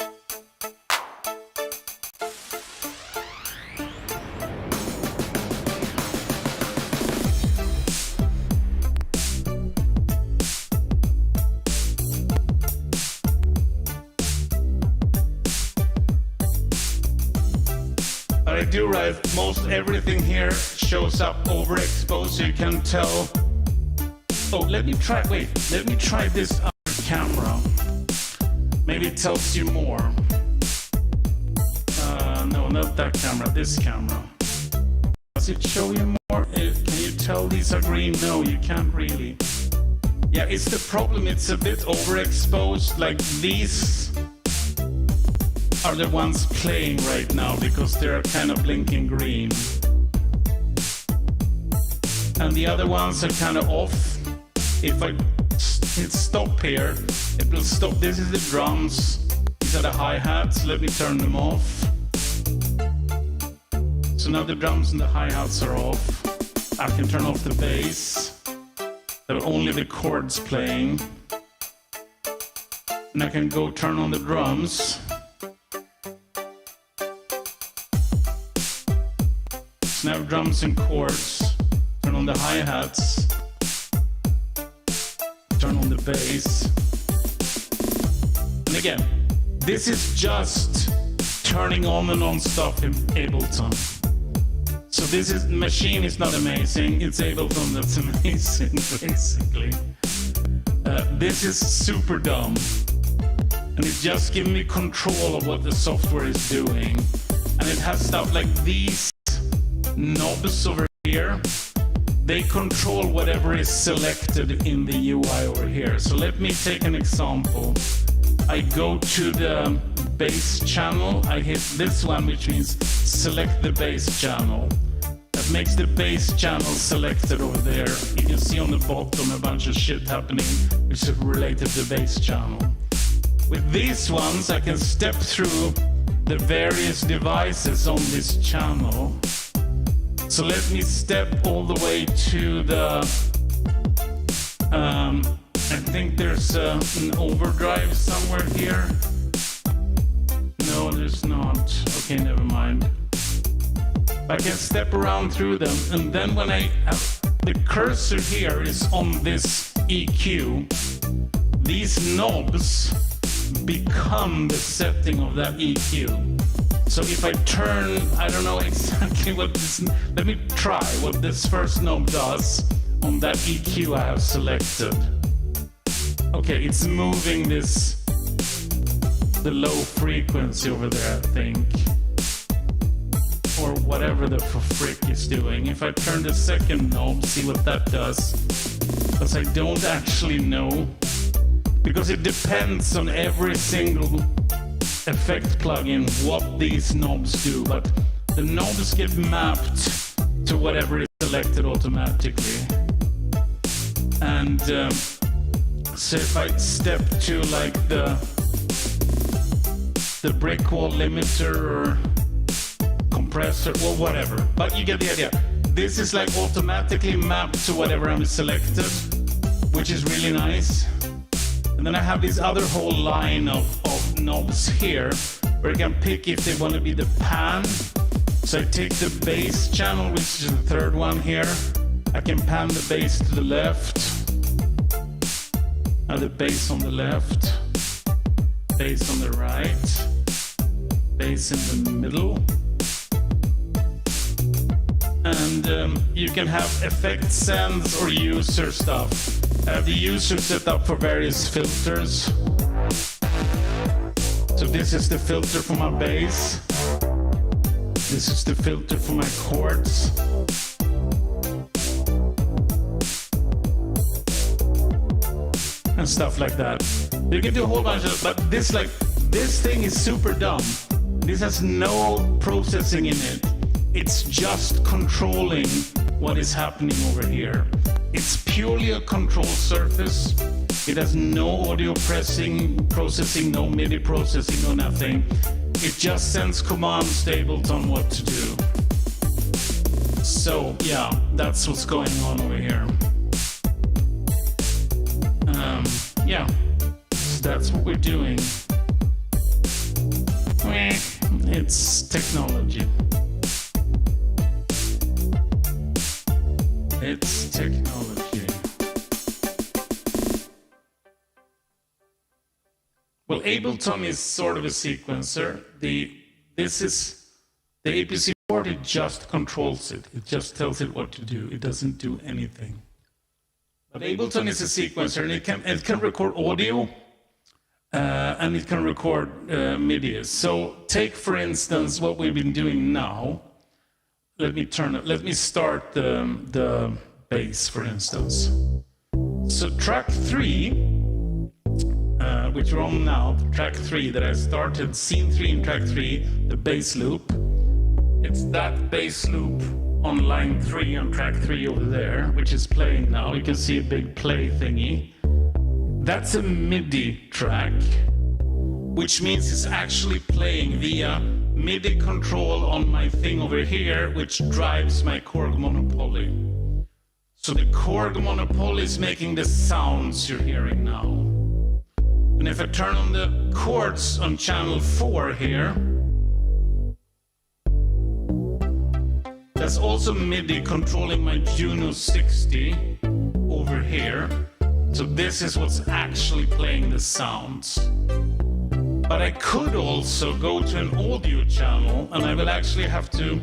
I do right, most everything here shows up overexposed, so you can tell. Oh, let me try this other camera. Maybe it tells you more. No, not that camera, this camera. Does it show you more? Can you tell these are green? No, you can't really. Yeah, it's the problem, it's a bit overexposed, like these are the ones playing right now because they're kind of blinking green. And the other ones are kind of off. If I hit stop here, it will stop. This is the drums. These are the hi-hats. Let me turn them off. So now the drums and the hi-hats are off. I can turn off the bass. There are only the chords playing. And I can go turn on the drums. Now drums and chords, turn on the hi-hats, turn on the bass. And again, this is just turning on and on stuff in Ableton. So this is, machine is not amazing, it's Ableton that's amazing, basically. This is super dumb. And it just gives me control of what the software is doing. And it has stuff like these knobs over here, they control whatever is selected in the UI over here. So let me take an example. I go to the bass channel, I hit this one, which means select the bass channel. That makes the bass channel selected over there. You can see on the bottom a bunch of shit happening which is related to the bass channel. With these ones I can step through the various devices on this channel. So let me step all the way to the, I think there's an overdrive somewhere here. No, there's not. Okay, never mind. I can step around through them, and then when I have the cursor here is on this EQ, these knobs become the setting of that EQ. So if I turn, I don't know exactly what this, let me try what this first knob does on that EQ I have selected. Okay, it's moving this, the low frequency over there, I think. Or whatever the frick is doing. If I turn the second knob, see what that does. Because I don't actually know. Because it depends on every single effect plugin what these knobs do, but the knobs get mapped to whatever is selected automatically. And so if I step to like the brick wall limiter or compressor or whatever, but you get the idea. This is like automatically mapped to whatever I'm selected, which is really nice. And then I have this other whole line of knobs here where I can pick if they want to be the pan. So I take the bass channel, which is the third one here. I can pan the bass to the left. The bass on the left, bass on the right, bass in the middle. And you can have effect sends or user stuff. I have the user set up for various filters. So this is the filter for my bass. This is the filter for my chords. And stuff like that. You can do a whole bunch of, but this thing is super dumb. This has no processing in it. It's just controlling what is happening over here. It's purely a control surface. It has no audio processing, no MIDI processing, no nothing. It just sends commands to Ableton what to do. So yeah, that's what's going on over here. Yeah, so that's what we're doing. It's technology. It's technology. Well, Ableton is sort of a sequencer. The APC board, it just controls it. It just tells it what to do. It doesn't do anything. But Ableton is a sequencer, and it can record audio, and it can record MIDI. So take, for instance, what we've been doing now. Let me start the bass, for instance. So track 3, which we're on now, track 3 that I started, scene 3 in track 3, the bass loop. It's that bass loop on line 3 on track 3 over there, which is playing now. You can see a big play thingy. That's a MIDI track, which means it's actually playing via MIDI control on my thing over here, which drives my Korg Monopoly. So the Korg Monopoly is making the sounds you're hearing now. And if I turn on the chords on channel 4 here, that's also MIDI controlling my Juno 60 over here. So this is what's actually playing the sounds. But I could also go to an audio channel, and I will actually have to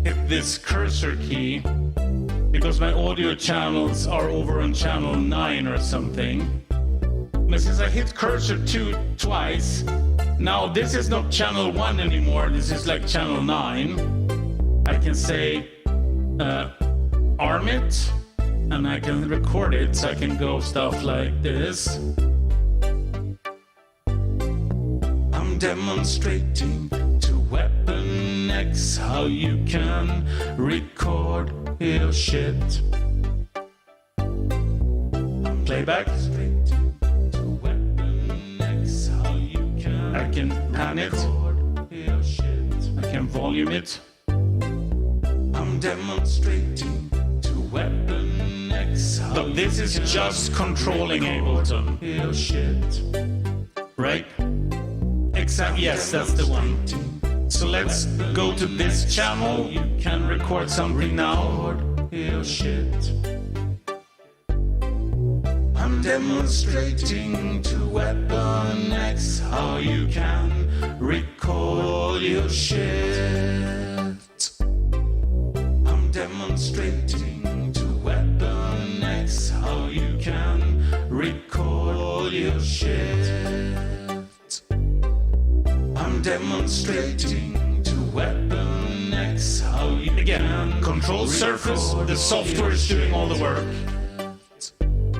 hit this cursor key because my audio channels are over on channel 9 or something. But since I hit cursor twice, now this is not channel 1 anymore, this is like channel 9. I can say arm it, and I can record it, so I can go stuff like this. I'm demonstrating to Weapon X how you can record your shit. Playback. To Weapon X how you can. I can pan it. I can volume it. I'm demonstrating to Weapon X. But this is just controlling Ableton. Right? Exactly. Yes, that's the one. So let's go to this channel. You can record something now. I'm demonstrating to Weapon X how you can record your shit. Demonstrating to Weapon X how you can record your shit. I'm demonstrating to Weapon X how you can control surface. The software is doing all the work.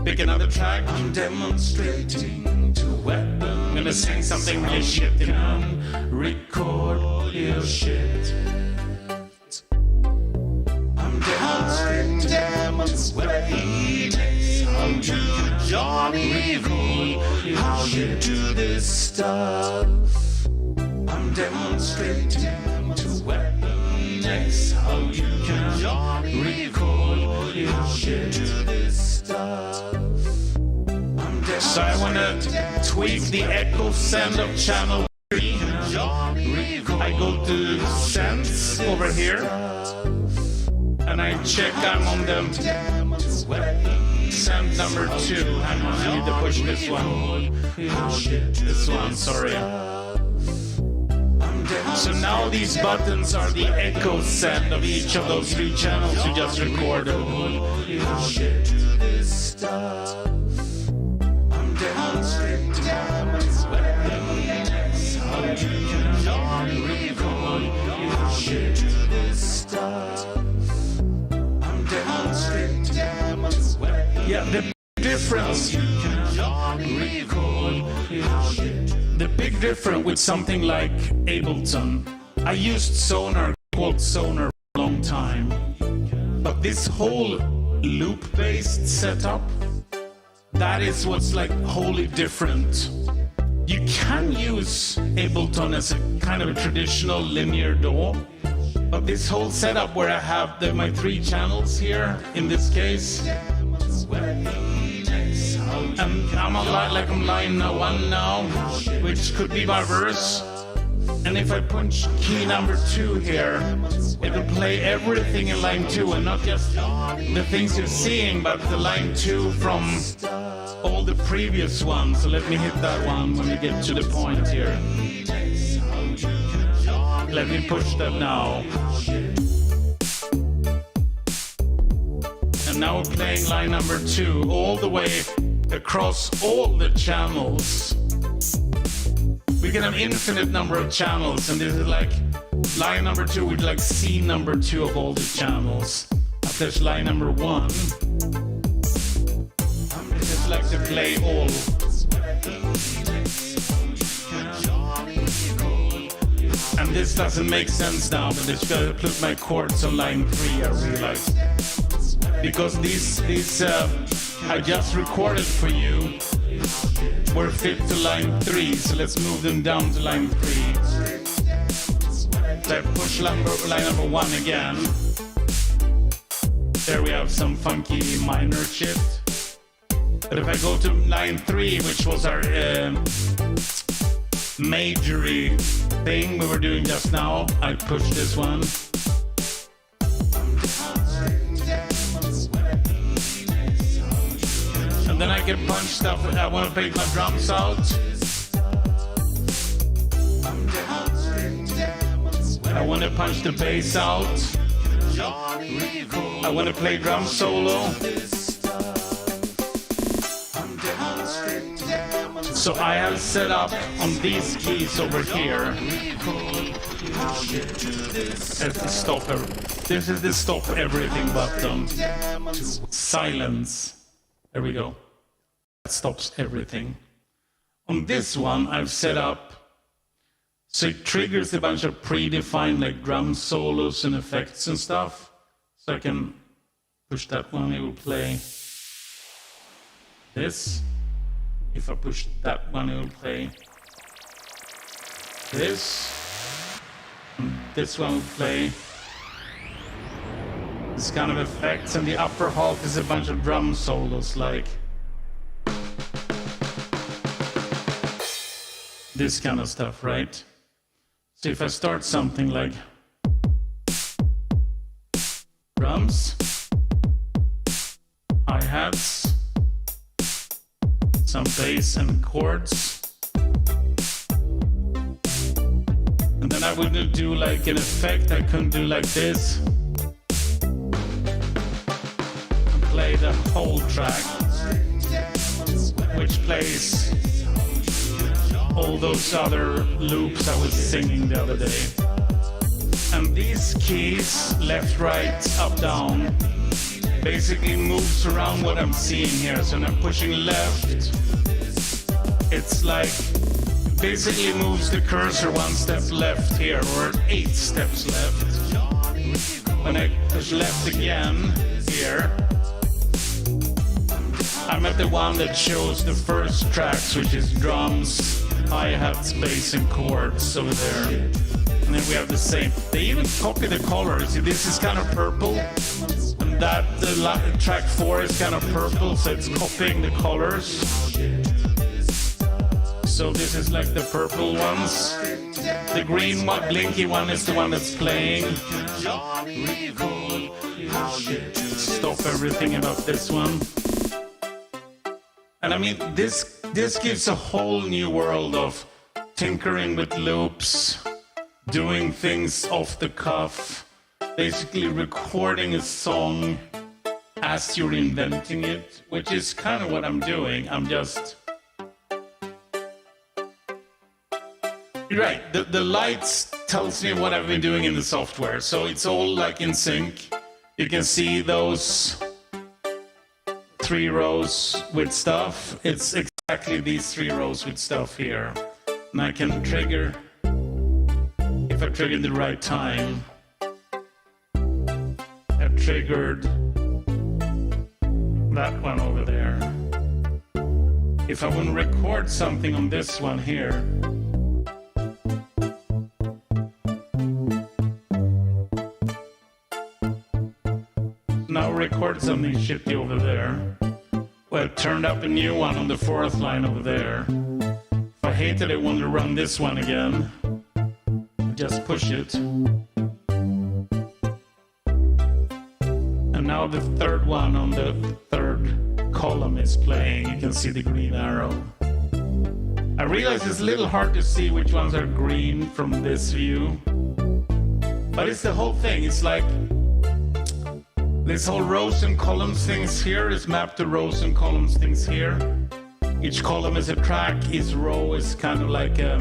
Pick another track. I'm demonstrating to Weapon. I'm gonna sing something really shit. You can record your shit. I'm demonstrating to Johnny V how you do this stuff. I'm demonstrating to Weapon X how you can record your shit. Do this stuff. So I want to tweak the echo send of channel 3. I go to Synths over here. And I check I'm on the send number 2. Hang on, I need to push this one. This one, sorry. So now these buttons are the echo send of each of those 3 channels you just recorded. Yeah, the difference. The big difference with something like Ableton, I used Sonar, called Sonar for a long time, but this whole loop-based setup, that is what's like wholly different. You can use Ableton as a kind of a traditional linear DAW, but this whole setup where I have my 3 channels here, in this case, and I'm on line 1 now, which could be my verse. And if I punch key number 2 here, it'll play everything in line 2 and not just the things you're seeing, but the line 2 from all the previous ones. So let me hit that one when we get to the point here. Let me push that now. And now we're playing line number 2 all the way across all the channels. We get an infinite number of channels, and this is like line number 2 with like C number 2 of all the channels. There's line number 1. It's like to play all. And this doesn't make sense now, but it's gotta put my chords on line 3, I realized. Because these I just recorded for you were fit to line 3, so let's move them down to line 3. Let's push line number 1 again. There we have some funky minor shit. But if I go to line 3, which was our majory thing we were doing just now, I push this one. And then I can punch stuff. I want to take my drums out. I want to punch the bass out. I want to play drum solo. So I have set up on these keys over here as the stopper. This is the stop everything button. Silence. There we go. That stops everything. On this one, I've set up so it triggers a bunch of predefined like drum solos and effects and stuff. So I can push that one, it will play this. If I push that one, it will play this. And this one will play this kind of effects, and the upper half is a bunch of drum solos like this kind of stuff, right? So if I start something like drums, hi-hats, some bass and chords, and then I would do like an effect. I couldn't do like this. Play the whole track, which plays all those other loops I was singing the other day. And these keys, left, right, up, down, basically moves around what I'm seeing here. So when I'm pushing left, it's like basically moves the cursor 1 step left here, or 8 steps left. When I push left again here, I'm at the one that shows the first tracks, which is drums, hi-hats, bass, and chords over there. And then we have the same. They even copy the colors. See, this is kind of purple, and that track 4 is kind of purple, so it's copying the colors. So this is like the purple ones. The green one, blinky one, is the one that's playing. stop everything about this one. And I mean, this gives a whole new world of tinkering with loops, doing things off the cuff, basically recording a song as you're inventing it, which is kind of what I'm doing. I'm just... Right, the lights tells me what I've been doing in the software, so it's all like in sync. You can see those 3 rows with stuff. It's exactly these 3 rows with stuff here. And I can trigger, if I trigger the right time, I've triggered that one over there. If I want to record something on this one here, now record something shitty over there. Well, I turned up a new one on the 4th line over there. If I hated it, want to run this one again, just push it. And now the 3rd one on the 3rd column is playing. You can see the green arrow. I realize it's a little hard to see which ones are green from this view, but it's the whole thing. It's like this whole rows and columns things here is mapped to rows and columns things here. Each column is a track, each row is kind of like a...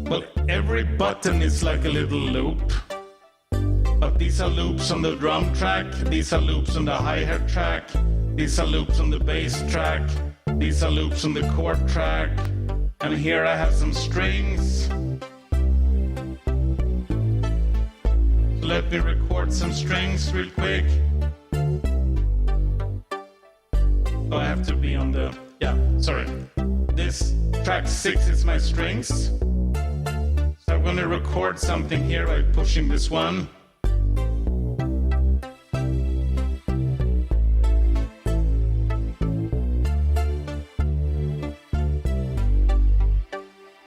Well, every button is like a little loop. But these are loops on the drum track, these are loops on the hi-hat track, these are loops on the bass track, these are loops on the chord track, and here I have some strings. Let me record some strings real quick. Oh, I have to be on the... Yeah, sorry. This track 6 is my strings. So I'm going to record something here by pushing this one.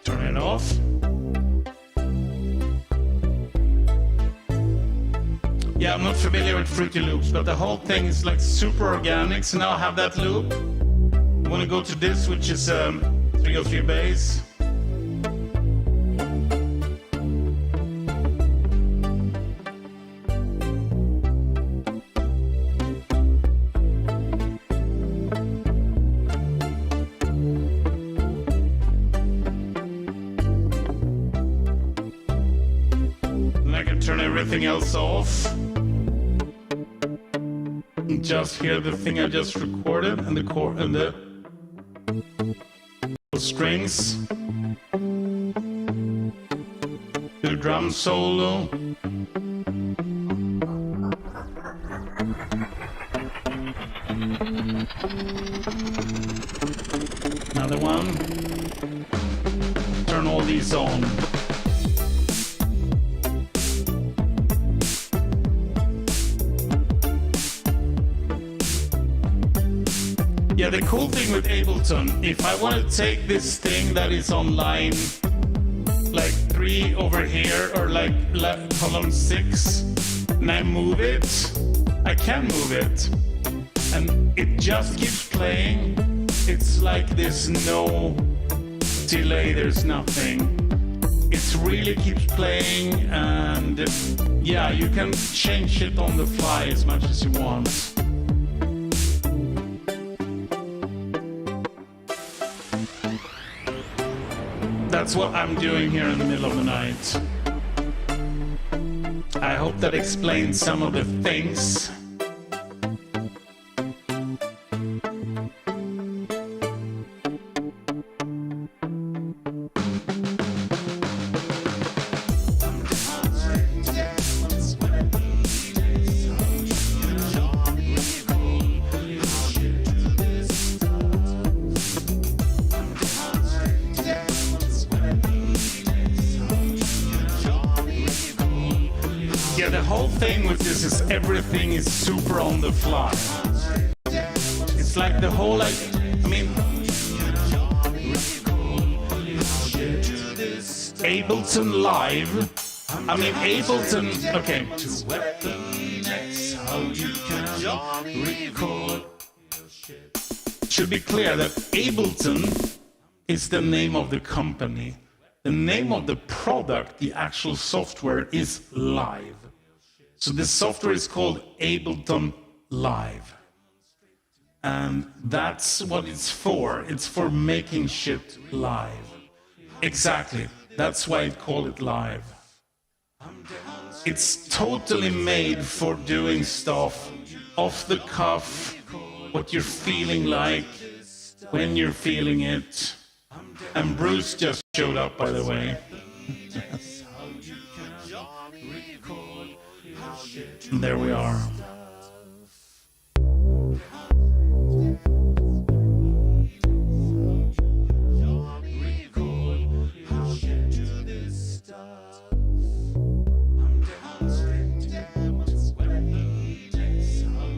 Turn it off. Yeah, I'm not familiar with Fruity Loops, but the whole thing is like super organic. So now I have that loop. I want to go to this, which is 303 bass. And I can turn everything else off. Just hear the thing I just recorded and the chord and the strings, the drum solo. Another one. Turn all these on. Yeah, the cool thing with Ableton, if I want to take this thing that is on line like 3 over here or like column 6 and I move it, I can move it and it just keeps playing. It's like there's no delay, there's nothing. It really keeps playing, and yeah, you can change it on the fly as much as you want. That's what I'm doing here in the middle of the night. I hope that explains some of the things. Yeah, the whole thing with this is everything is super on the fly. It's like the whole, like, I mean, Ableton Live. I mean, Ableton, okay. record. Should be clear that Ableton is the name of the company. The name of the product, the actual software, is Live. So the software is called Ableton Live. And that's what it's for. It's for making shit live. Exactly. That's why I call it Live. It's totally made for doing stuff off the cuff, what you're feeling like, when you're feeling it. And Bruce just showed up, by the way. And there we are.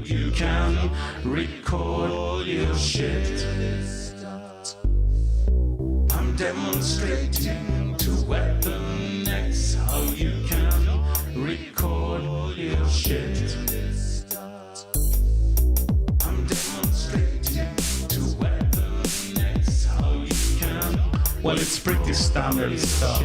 You can record your shit. I'm demonstrating to Weapon X how you can record your shit. I'm demonstrating to Weapon X how you can. Well, it's pretty standard stuff.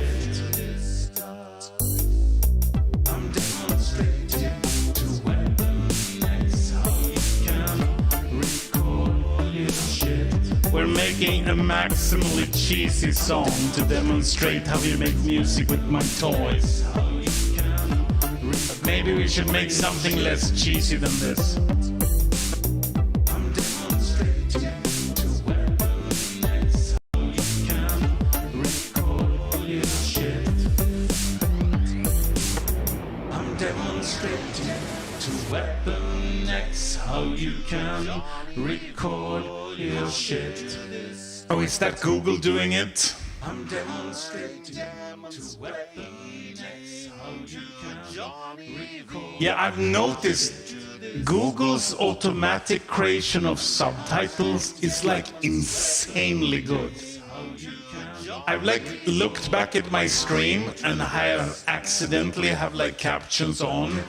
I'm demonstrating to Weapon X how you can record your shit. We're making a maximally cheesy song to demonstrate how you make music with my toys. Maybe we should make something less cheesy than this. I'm demonstrating to Weapon X how you can record your shit. I'm demonstrating to Weapon X how you can record your shit. Oh, is that Google doing it? I'm demonstrating to Weapon X how you can record. Yeah, I've noticed Google's automatic creation of subtitles is like insanely good. I've like looked back at my stream and I have accidentally have like captions on,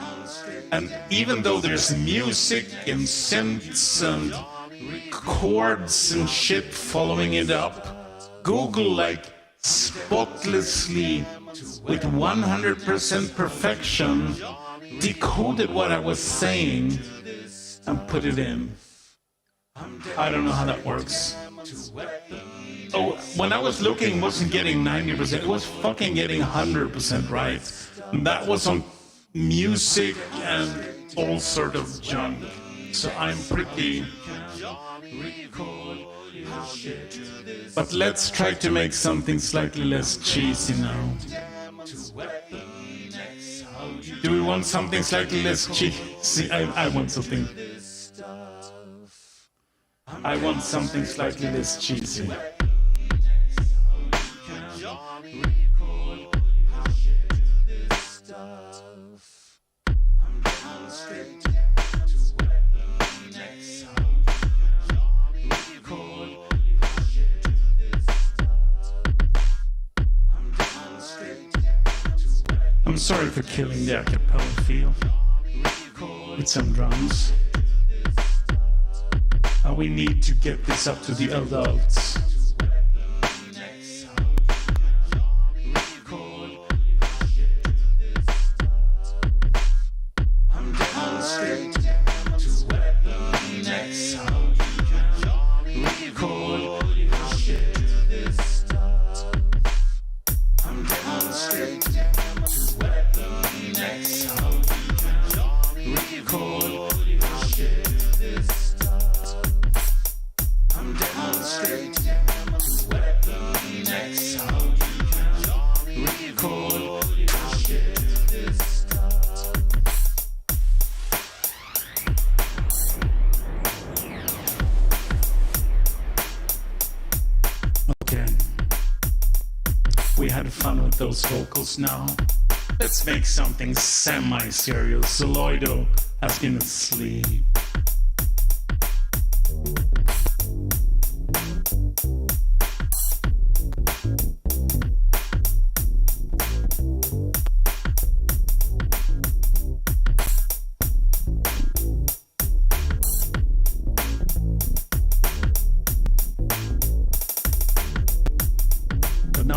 and even though there's music and synths and chords and shit following it up, Google like spotlessly with 100% perfection decoded what I was saying and put it in. I don't know how that works. Oh, when I was looking, it wasn't getting 90%, it was fucking getting 100% right. And that was on music and all sort of junk. So I'm pretty... But let's try to make something slightly less cheesy now. Do we want something slightly less cheesy? I want something. I want something slightly less cheesy. I'm sorry for killing the acapella feel with some drums. We need to get this up to the adults. I'm demonstrating to Weapon X how you can record your shit. I'm demonstrating to Weapon X how you can record your shit. I'm demonstrating to Weapon X how you can record your shit. Okay. We had fun with those vocals now. Let's make something semi-serious. Zoloido has been asleep.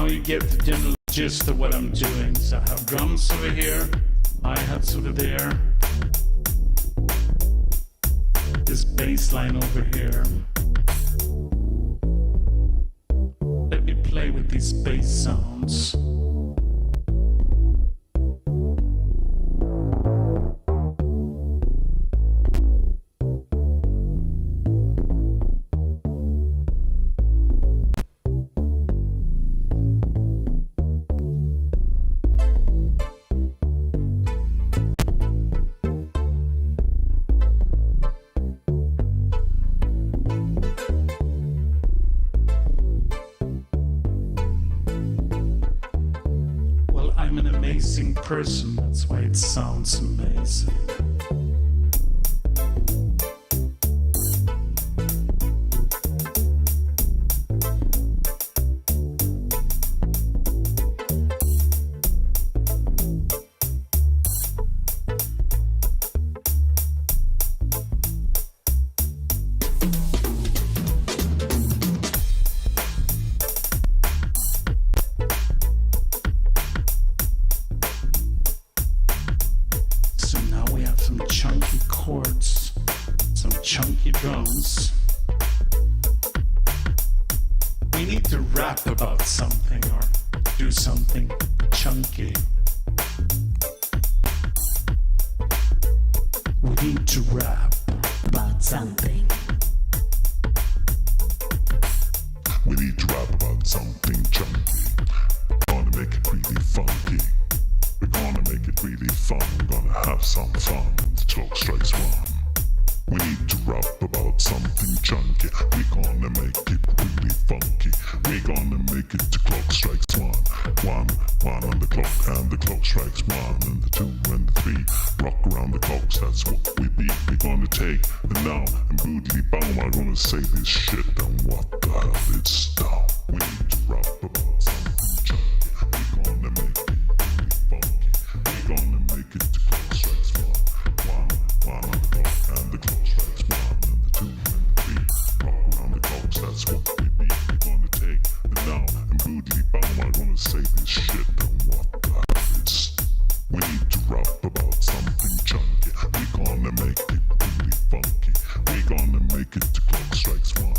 you get the general gist of what I'm doing. So I have drums over here, hi-hats over there, this bass line over here. Let me play with these bass sounds. I'm an amazing person, that's why it sounds amazing. Chunky chords, some chunky drums. We need to rap about something or do something chunky. We need to rap about something. We need to rap about something chunky. Gonna make it really funky. We're gonna make it really fun. We're gonna have some fun. The clock strikes one. We need to rap about something chunky. We're gonna make it really funky. We're gonna make it. The clock strikes one. One on the clock, and the clock strikes one, and the two and the three. Rock around the clocks, that's what we be. We're gonna take the now and boodly boom. I'm gonna say this shit, and what the hell it's down. We need to rap about something chunky. We're gonna make it. We're gonna make it. The clock strikes one on the clock, and the clock strikes one, and the two and the three. Rock around the clocks, that's what we be. We're gonna take the now and boodly boom. I'm gonna say this shit, and what the hell it's. We need to rap about something chunky. We're gonna make it really funky. We're gonna make it. The clock strikes one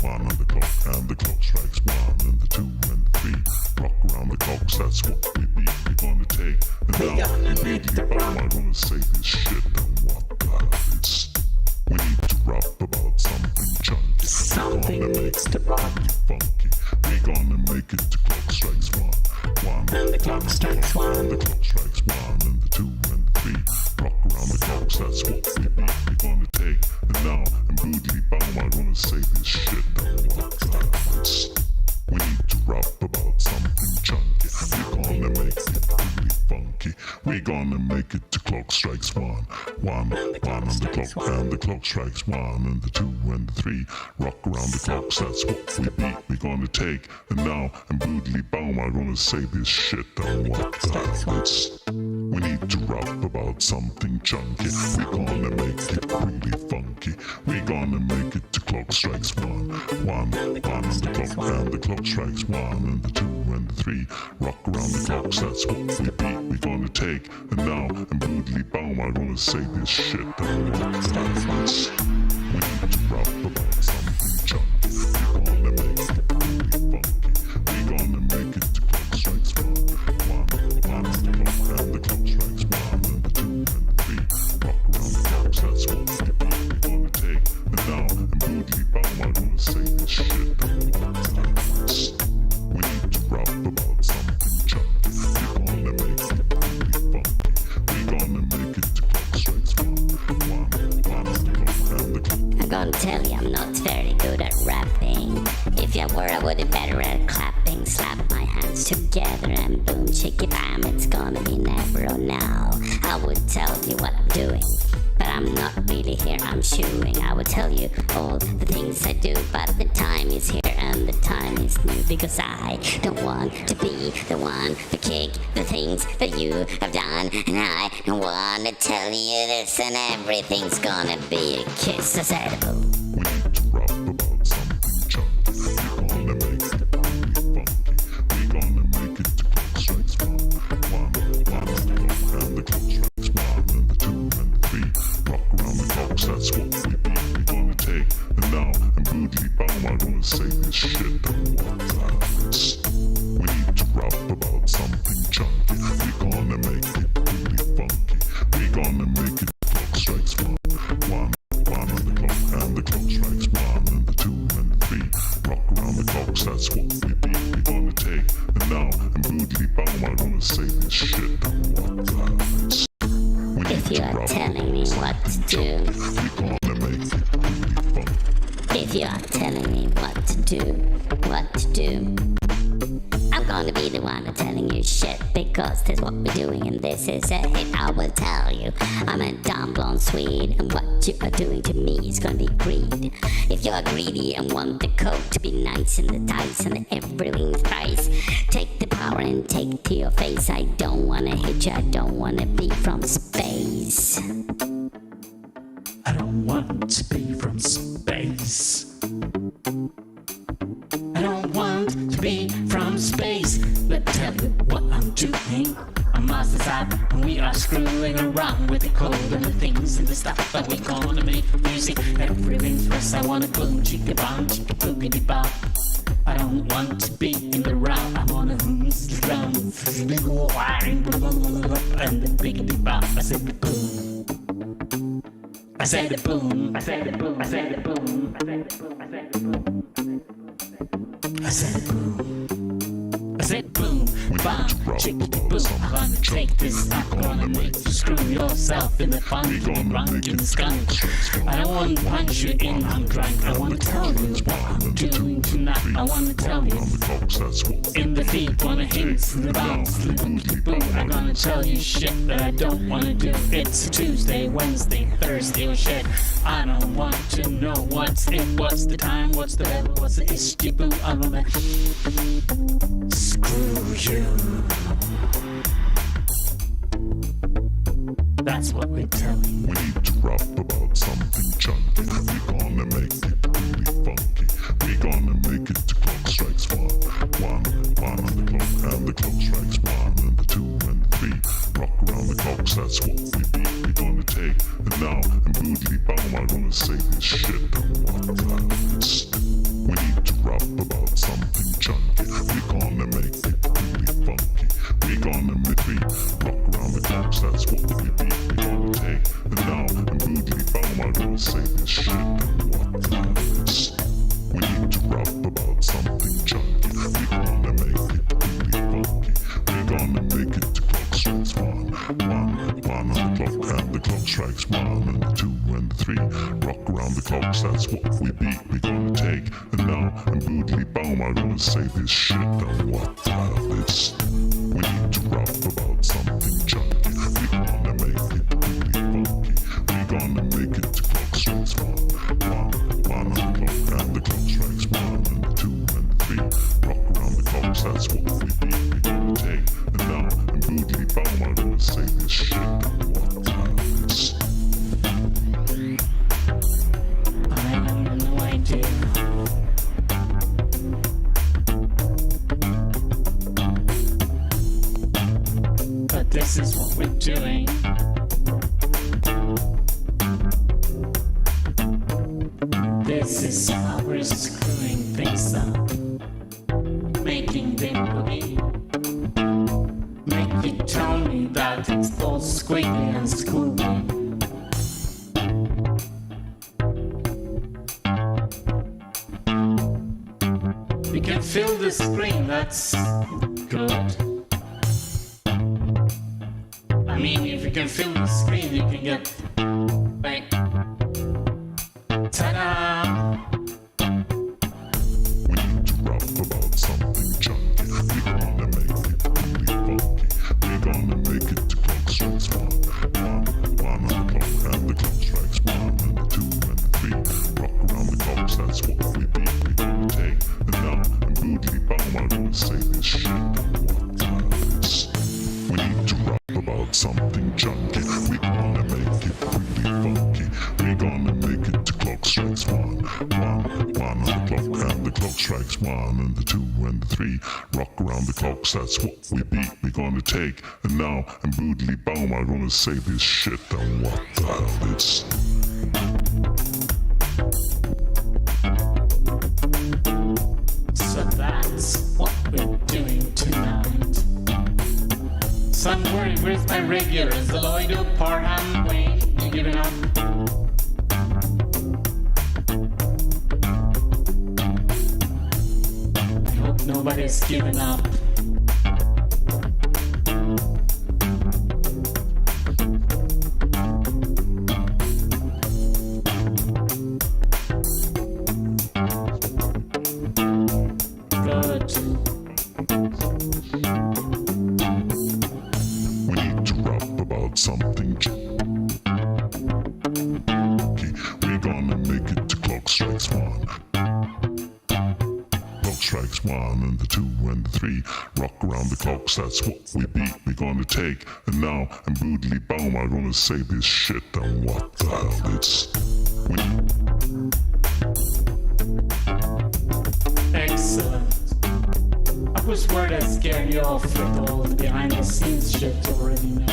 on the clock, and the clock strikes one, and the two and the three. Rock around the clocks, that's what we be. We're gonna take the now and boodly boom. I'm gonna say this shit, and what the hell it's. We need to rap about something chunky. Something We're gonna make needs it to rock. really funky. We're gonna make it. The clock strikes one And the clock strikes one. and the clock strikes one, and the two and the three. Rock around the clocks, that's what we be. We're gonna take the now and boodly boom. I'm gonna say this shit, and what the hell it's. We need to rap about something chunky. We're gonna make it really funky. We're gonna make it. The clock strikes one on the clock, and the clock strikes one, and the two and the three. Rock around the clocks, that's what we be. We're gonna take the now and boodly boom. I'm gonna say this shit, and what the hell it's. We need to rap about something chunky. We're gonna make it really funky. We're gonna make it. The clock strikes one on the clock, and the clock strikes one, and the two and the three. Rock around the clocks, that's what we be. We're gonna take the now and boodly boom. I'm gonna say this shit, and what the hell it's. We need to rap about something chunky. We're gonna make it really funky. We're gonna make it. The clock strikes one on the clock, and the clock strikes one, and the two and the three. Rock around the clocks, that's what we be. We're gonna take the now and boodly boom. I'm gonna say this shit, and what the hell it's. We need to rap about something chunky. We're gonna make it really funky. We're gonna make it. The clock strikes one on the clock, and the clock. I'm gonna tell you I'm not very good at rapping. If I were, I would be better at clapping. Slap my hands together and boom, chicky bam, it's gonna be never or now. I would tell you what I'm doing, but I'm not really here, I'm chewing. I would tell you all the things I do, but the time is here and the time is new. Because I don't want to be the one to kick the things that you have done. And I don't want to tell you this, and everything's gonna be a kiss. I said boom. We need to rap about something chunky. We're gonna make it really funky. clocks, that's what we beat. We gonna take, and now, and boodly boom, I'm gonna say this shit and what else? We need to rap about something chunky. We gonna make it really funky. We gonna make it. The clock strikes one on the clock, and the clock strikes one, and the two, and the three. Rock around the clocks, that's what we beat. We gonna take, and now, and boodly boom, I'm gonna say this shit and what else? If you are telling me what to do, we gonna make it really funky. if you are telling me what to do, I'm gonna be the one telling you shit, because that's what we're doing and this is it. I will tell you, I'm a dumb blonde Swede, and what you are doing to me is gonna be greed. If you're greedy and want the coat to be nice and the dice and everything's price, take the power and take it to your face. I don't wanna hit you, I don't wanna be from space. I don't want to be from space. I don't want to be from space. Let me tell you what I'm doing. I'm master side, and we are screwing around with the code and the things and the stuff that we gonna make music. Everything's for us. I wanna boom, chicka bam, chicka boogity bop. I don't want to be in the round. I wanna round, and the biggity bop. I said the boom. I said the boom. I said the boom. I said the boom. I said the boom. I said the boom. I said boom. I said boom. Bam, chickity boom. I'm gonna take this. I'm gonna make you screw yourself in the fun. Drunk in the skunk. I don't wanna punch you in. I'm drunk. I wanna tell you what I'm doing tonight. I wanna tell you. In the feet, wanna hit in the bounce. The boom. I'm gonna tell you shit that I don't wanna do. It's Tuesday, Wednesday, Thursday, or shit. I don't want to know what's it, what's the time, what's the level, what's the issue, boo. I'm gonna screw you. That's what we're telling. We need to rap about something chunky. We gonna make it really funky. We gonna make it to clock strikes one on the clock, and the clock strikes one, and the two, and the three. Rock around the clocks, that's what we beat. We gonna take, and now, and boodly boom, I'm gonna say this shit and what else? We need to rap about something chunky. We gonna make it really funky. We gonna make it rock around the clocks, that's what we beat. We gonna take, and now, and boodly boom, I'm gonna say this shit and what else? We need to rap about something chunky. We gonna make it really funky. We gonna make it to clock strikes one on the clock, and the clock strikes one, and the two, and the three. Rock around the clocks, that's what we beat. We gonna take, and now, and boodly boom, I'm gonna say this shit and what the hell is. We need to rap about something chunky. We gonna make it really funky. We gonna make it to clock strikes one on the clock, and the clock strikes one, and the two, and the three. Rock around the clocks, that's what we beat. We gonna take, and now, and boodly boom, I'm gonna say this shit and what the hell is. I have no idea. But this is what we're doing. This is how we're screwing things up, making them believe. Make you tell me that it's both squiggly and Scooby. You can fill the screen, that's good. I mean, if you can fill the screen, you can get like, ta-da! We need to rap about something chunky. We gonna make it really funky. We gonna make it to clock strikes one on the clock, and the clock strikes one, and the two, and the three. Rock around the clocks, that's what we beat. We gonna take, and now, and boodly boom, I'm gonna say this shit and what the hell is. We need to rap about something chunky. We gonna make it really funky. We gonna make it to clock strikes one on the clock, and the clock strikes one, and the two, and the three. Rock around the clocks, that's what we beat. We gonna take, and now, and boodly boom, I'm gonna say this shit and what the hell is. we do part hand, Wayne? You giving up? I hope nobody's giving up. Good. We need to rap about something. We're gonna make it to clock strikes one. Clock strikes one and the two and the three. Rock around the clocks, that's what we beat. We're gonna take. And now and Boodly Boom are gonna say this shit. And what the hell it's. Excellent. I was worried I scared you off with all the behind the scenes shit you already know.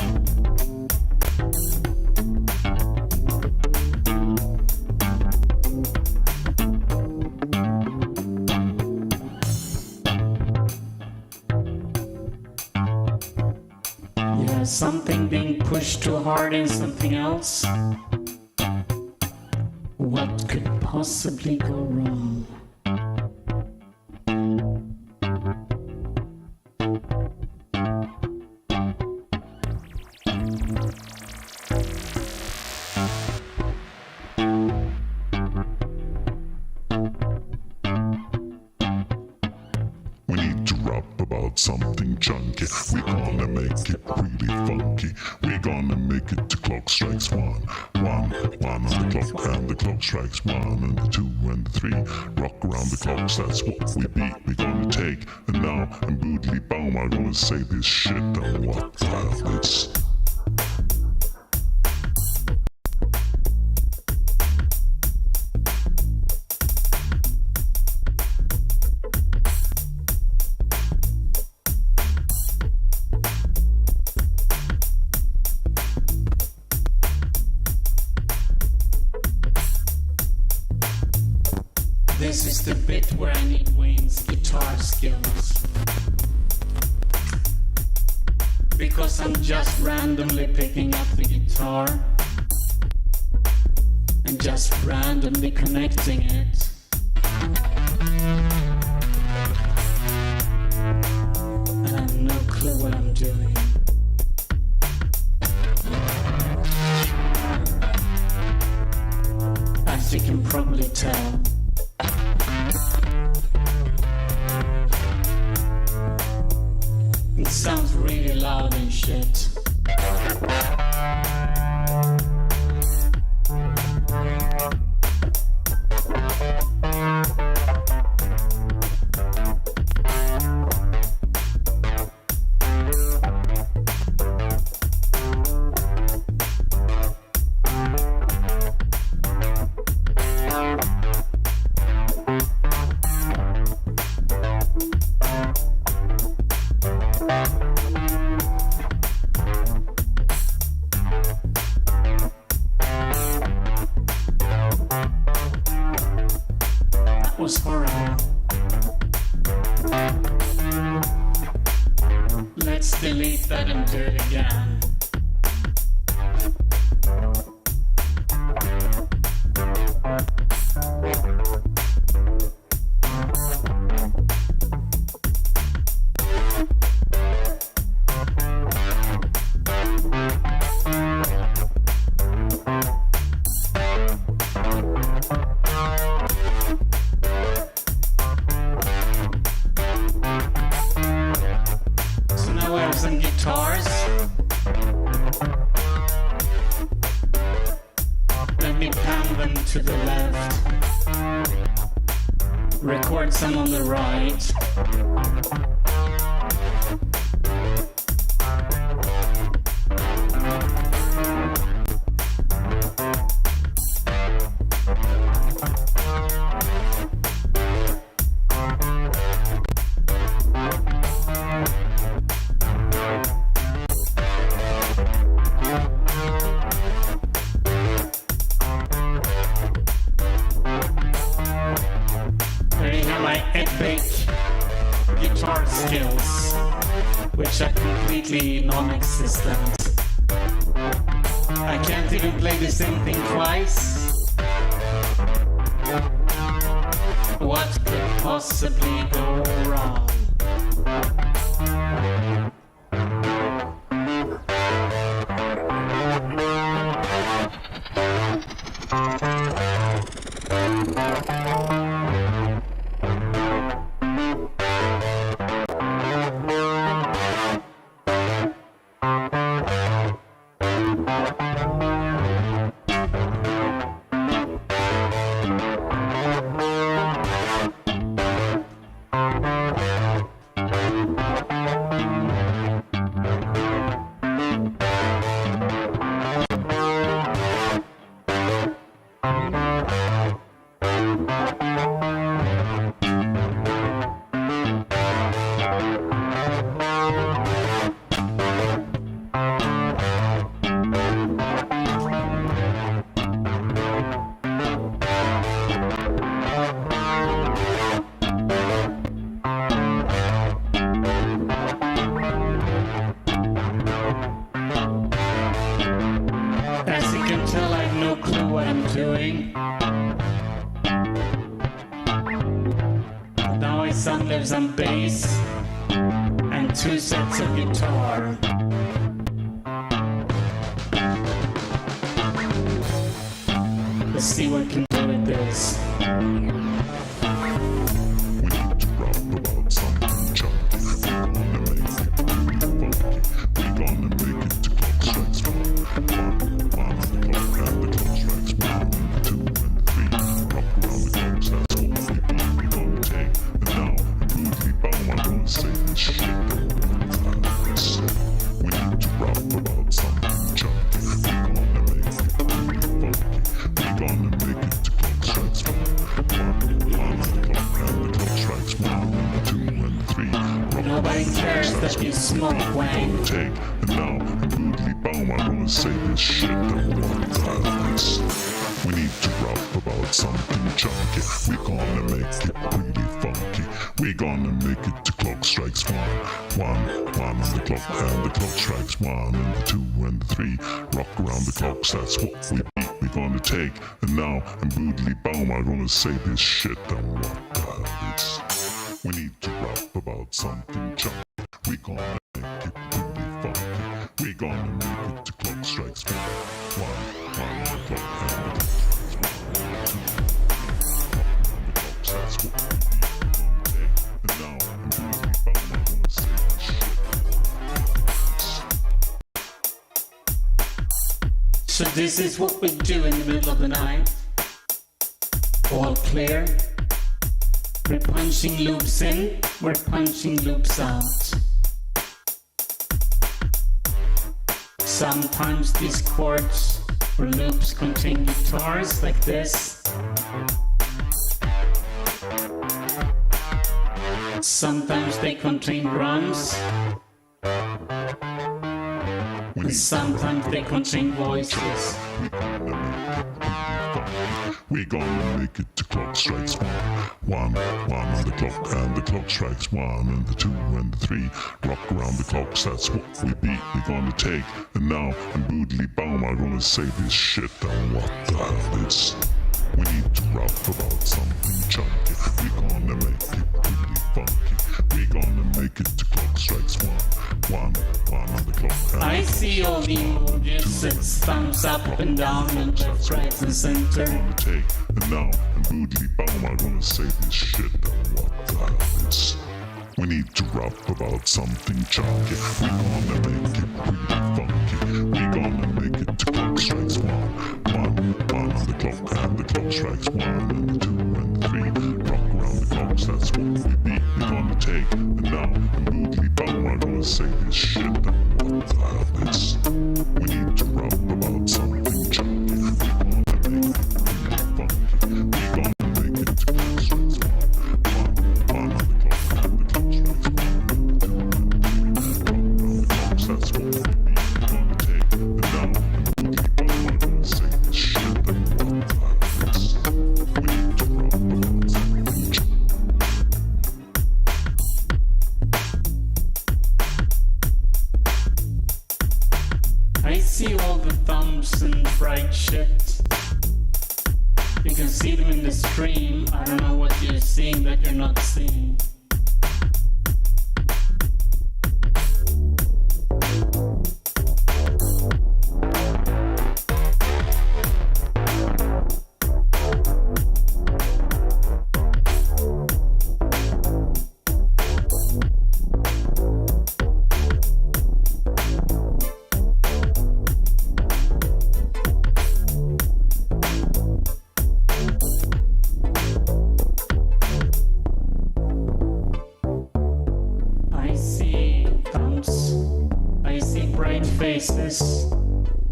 Yeah, something being pushed too hard in something else. What could possibly go wrong? We need to rap about something chunky. We're gonna make it really funky. We're gonna make it to clock strikes one. One on the clock and the clock strikes one and the two and the three. Rock around the clocks, that's what we beat. We're gonna take. And now and Boodly Boom are gonna say this shit. And what the hell it's. This is the bit where I need Wayne's guitar skills. Because I'm just randomly picking up the guitar and just randomly connecting it. And I have no clue what I'm doing. As you can probably tell. It sounds really loud and shit. Was horrible. Let's delete that and do it again. Some guitars. Let me pan them to the left. Record some on the right. Epic guitar skills, which are completely non-existent. can't even play the same thing twice. What could possibly go wrong? As you can tell, I have no clue what I'm doing. Now my son lives on bass and 2 sets of guitar. Let's see what we can do with this. We need to rap about something chunky. We gonna make it to clock strikes 1. 1 on the clock and the clock strikes 1 and 2 and 3. Rock around the clocks, that's what we beat. We gonna take and now and rudely bow. I'm gonna say this shit that we need to rap about something chunky. We gonna make it really funky. We gonna make it to clock strikes 1. 1 on the clock and the clock strikes 1 and 2 and 3. Rock Nobody cares that you smoke, Wayne. take and now and rudely bow. I'm gonna say this shit that this. We need to rap about something chunky. We gonna make it really funky. We gonna make it to clock strikes 1. 1 on the clock and the clock strikes 1 and the 2 and the 3. Rock around the clocks, that's what we beat. We gonna take and now and rudely bow. I'm gonna say this shit that this. We need to rap about something chunky. We gonna make it really funky. We gonna make it to clock strikes 1. 1 on the clock and the clock strikes 1. 2 on the clocks, that's what we beat. We gonna take and now and rudely bow. I'm gonna say this shit. So this is what we do in the middle of the night. All clear. We're punching loops in, we're punching loops out. Sometimes these chords or loops contain guitars like this. Sometimes they contain drums. And sometimes they contain voices. We gonna make it to clock strikes 1. 1 on the clock and the clock strikes 1 and the 2 and the 3. Rock around the clocks, that's what we beat. We gonna take and now and rudely bow. I'm gonna say this shit and what the hell is. We need to rap about something chunky. We gonna make it really funky. We gonna make it to clock strikes 1. 1 on the clock and I see all the emojis, it's thumbs up and down and left, right and center. take and now and rudely bow. I'm gonna say this shit and what the hell is. We need to rap about something chunky. We gonna make it really funky. We gonna make it to clock strikes 1. 1 on the clock and the clock strikes 1 and the 2 and 3. Rock around the clocks, that's what we beat. We gonna take and now and rudely bow. I'm gonna say this shit and what the hell is. We need to rap about something chunky. We gonna make it really funky. We gonna make it to clock strikes 1. 1 on the clock and the clock strikes 1 and 2 and 3. Rock around the clocks, that's what we beat. We gonna take and now and rudely bow. I'm gonna say this shit and what the hell is. We need to rap about something chunky. I see all the thumbs and can see them in the stream. I don't know what you're seeing that you're not seeing.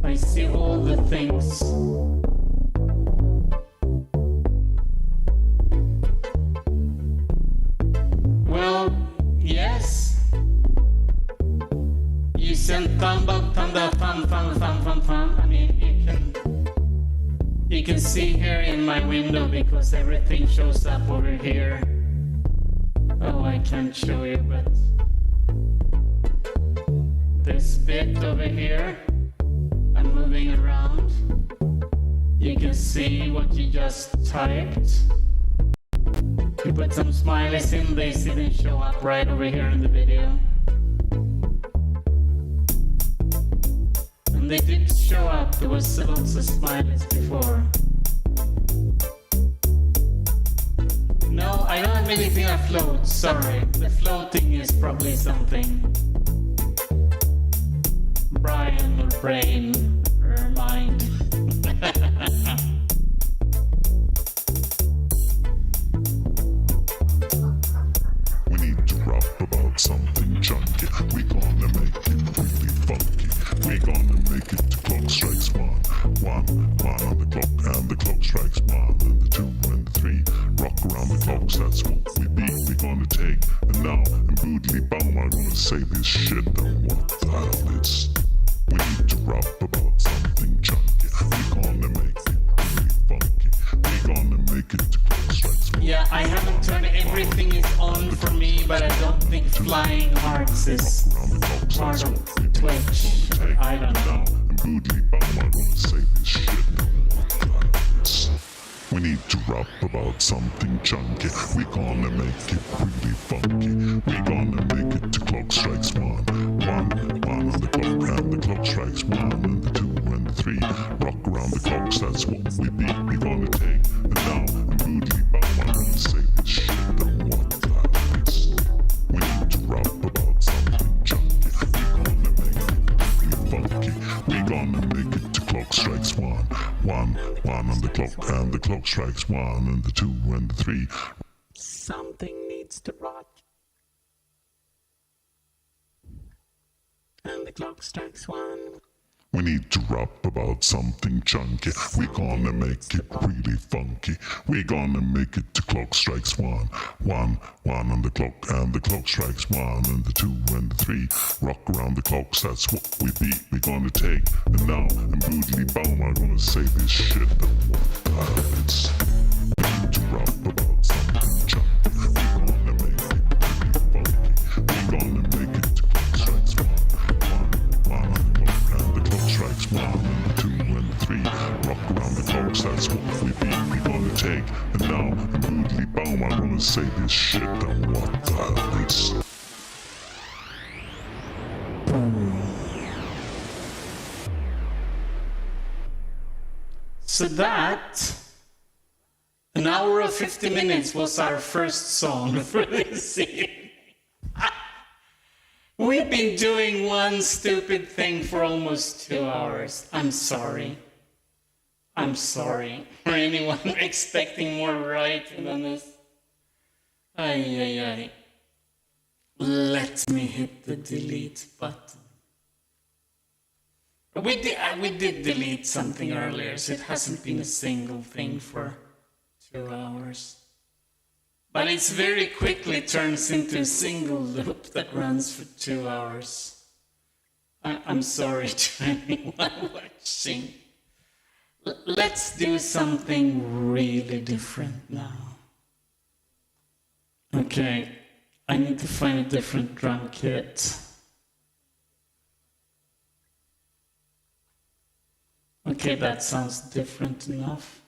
I see all the things. Well, yes. You send thumb up, thumb down, thumb. I mean, you can see here in my window because everything shows up over here. Oh, I can't show you, but this bit over here, I'm moving around. You can see what you just typed. You put some smileys in, they didn't show up right over here in the video. And they did show up, there was lots of smileys before. No, I don't have anything that floats, sorry. The floating is probably something. Brian or brain or mind. We need to rap about something chunky. We gonna make it really funky. We gonna make it to clock strikes one. One on the clock, and the clock strikes one, and the two and the three. Rock around the clocks, that's what we beat. We gonna take and now and boodly boom. I'm gonna say this shit and what the hell it's. We need to rap about something chunky. We gonna make it really funky. We gonna make it to clock strikes one. Yeah, I haven't turned everything is on for me, but I don't think flying hearts is part of Twitch. I don't know. And boodly boom, I'm gonna say this shit and what the hell it's. We need to rap about something chunky. We gonna make it really funky. We gonna make it to clock strikes one. One on the clock, and the clock strikes one, and the two and the three. Rock around the clocks, that's what we beat. We gonna take and now and boodly boom. I'm gonna say this shit and what the hell it's. We need to rap about something chunky. We gonna make it really funky. We gonna make it to clock strikes one. One on the clock, and the clock strikes one, and the two and the three. Something needs to rock. And the clock strikes one. We need to rap about something chunky. We gonna make it really funky. We gonna make it to clock strikes one. One on the clock, and the clock strikes one, and the two and the three. Rock around the clocks, that's what we beat. We gonna take and now and boodly boom. I'm gonna say this shit and what the hell it's. We need to rap about something chunky. We gonna make it really funky. We gonna make it to clock strikes one. One on the clock, and the clock strikes one, and the two and the three. Rock around the clocks, that's what we beat. We gonna take and now and boodly boom. I'm gonna say this shit and what the hell it's. So that, an hour of 50 minutes was our first song for this evening. We've been doing one stupid thing for almost 2 hours. I'm sorry. I'm sorry for anyone expecting more variety than this. Ay. Let me hit the delete button. We did delete something earlier, so it hasn't been a single thing for 2 hours. But it very quickly turns into a single loop that runs for 2 hours. I'm sorry to anyone watching. Let's do something really different now. Okay, I need to find a different drum kit. Okay, that sounds different enough.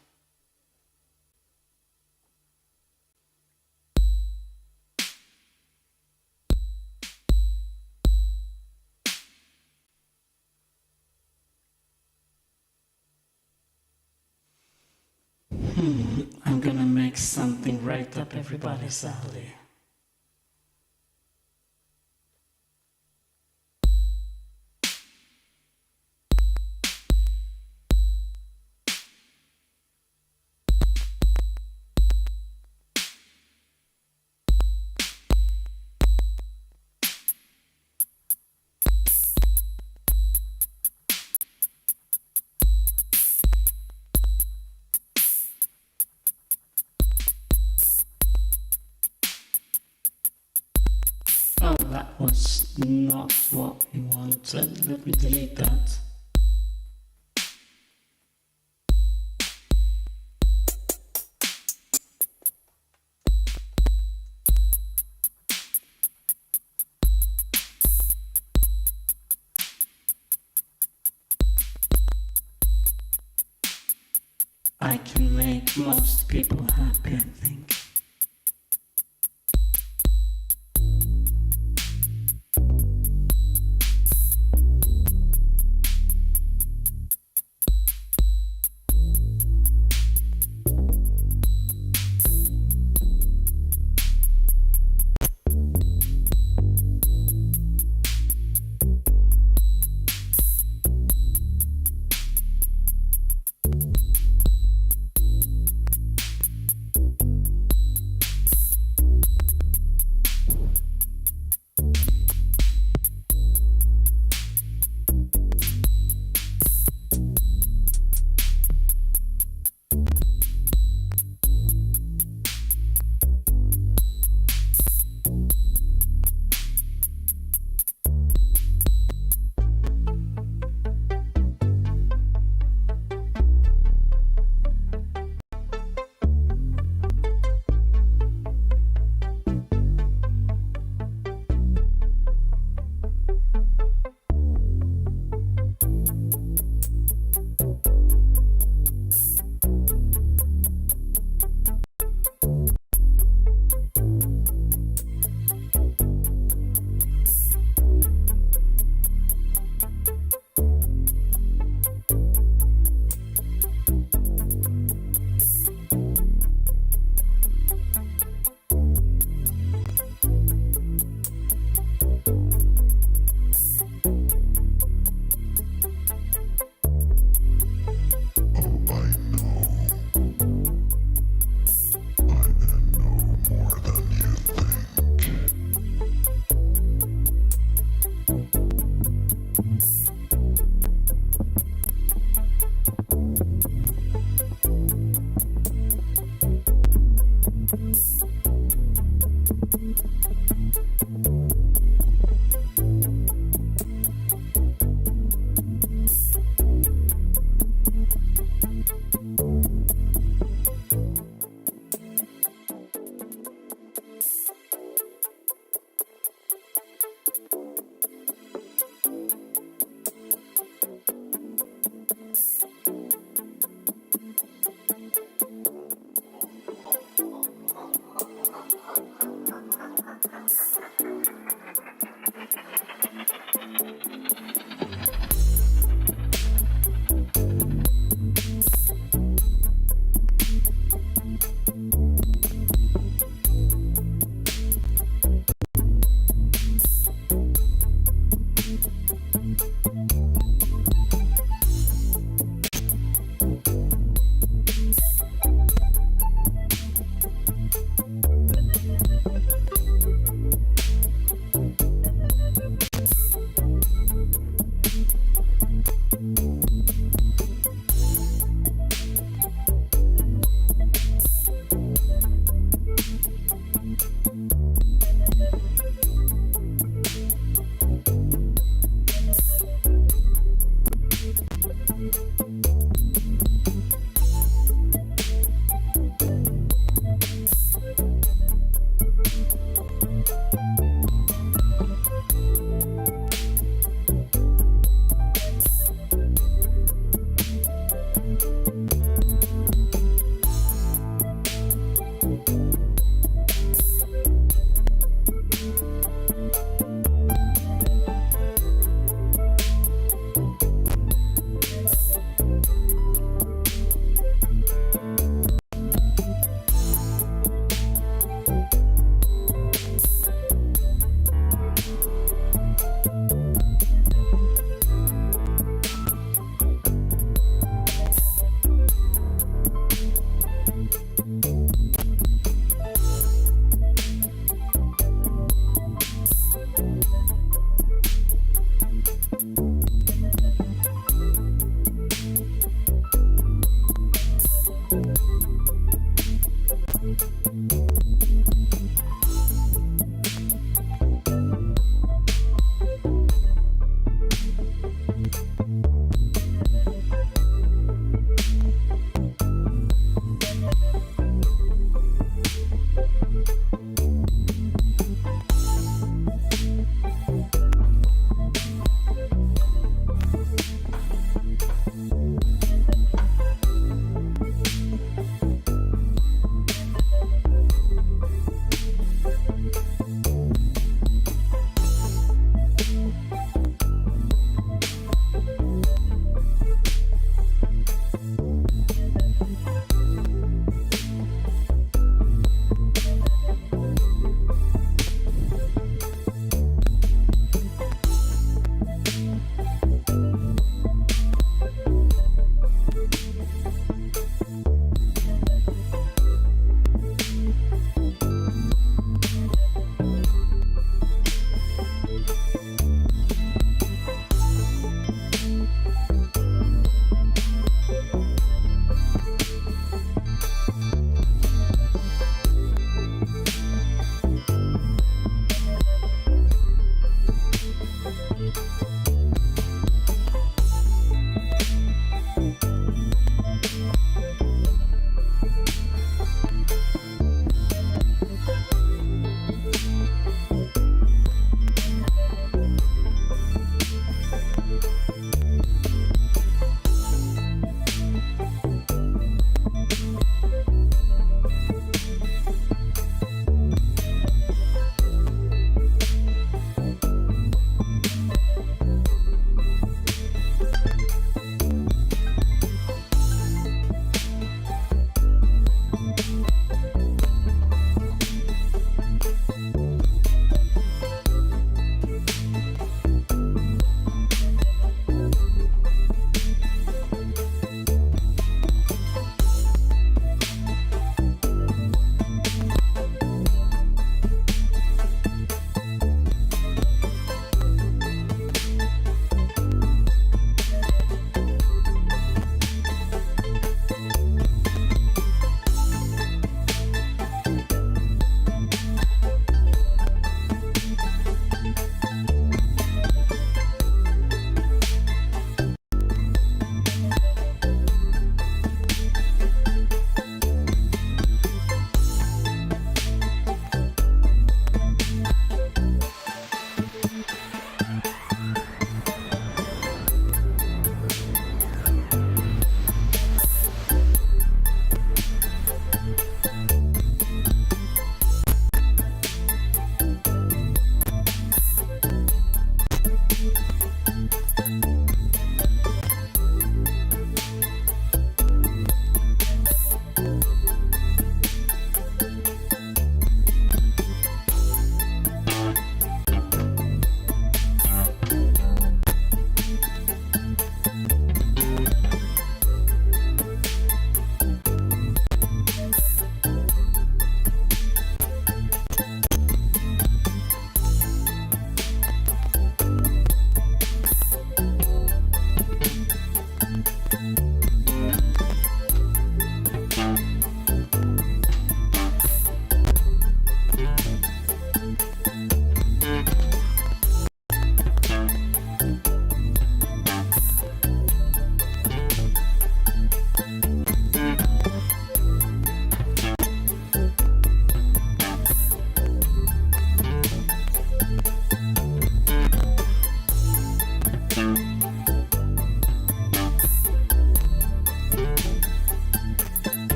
I'm gonna make something right up everybody's alley. Oh, that was not what we wanted. Let me delete that. I can make most people happy, I think.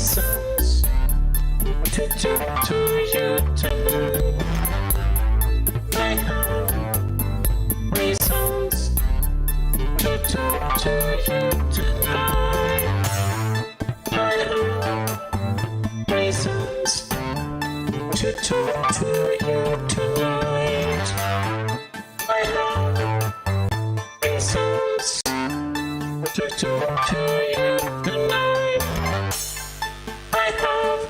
reasons to talk to you tonight. I have reasons to talk to you tonight. I have reasons to talk to you tonight. I have reasons to talk to you tonight. I have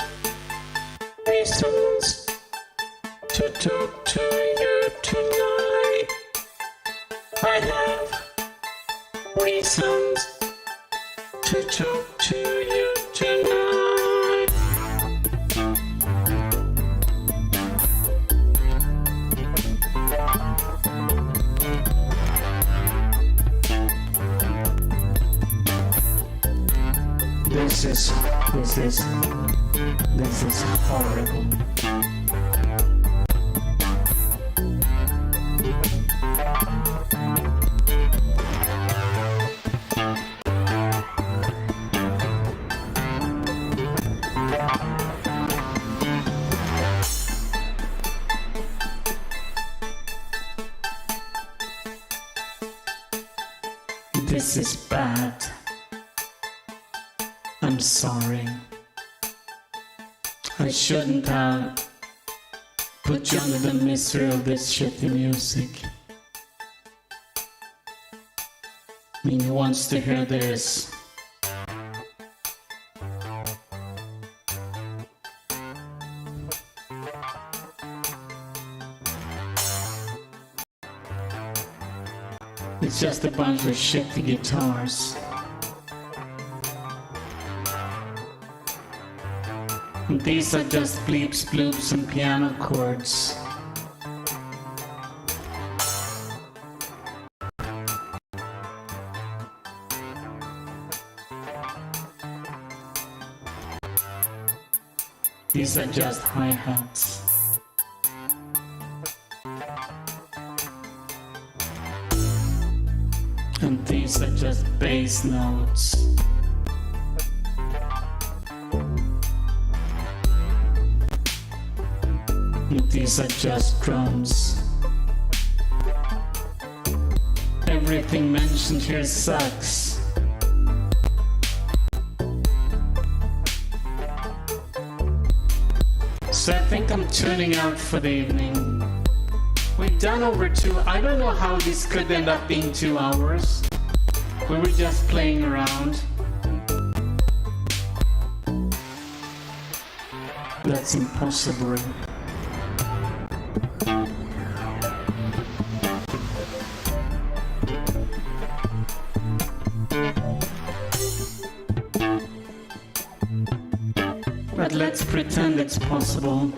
reasons to talk to you tonight. I have reasons to talk to you tonight. This is horrible. This is bad. I'm sorry. I shouldn't have put you under the misery of this shitty music. I mean, who wants to hear this? It's just a bunch of shitty guitars. And these are just bleeps, bloops, and piano chords. These are just hi-hats. And these are just bass notes. And these are just drums. Everything mentioned here sucks. So I think I'm tuning out for the evening. We've done over 2. I don't know how this could end up being 2 hours. We were just playing around. That's impossible. But let's pretend it's possible.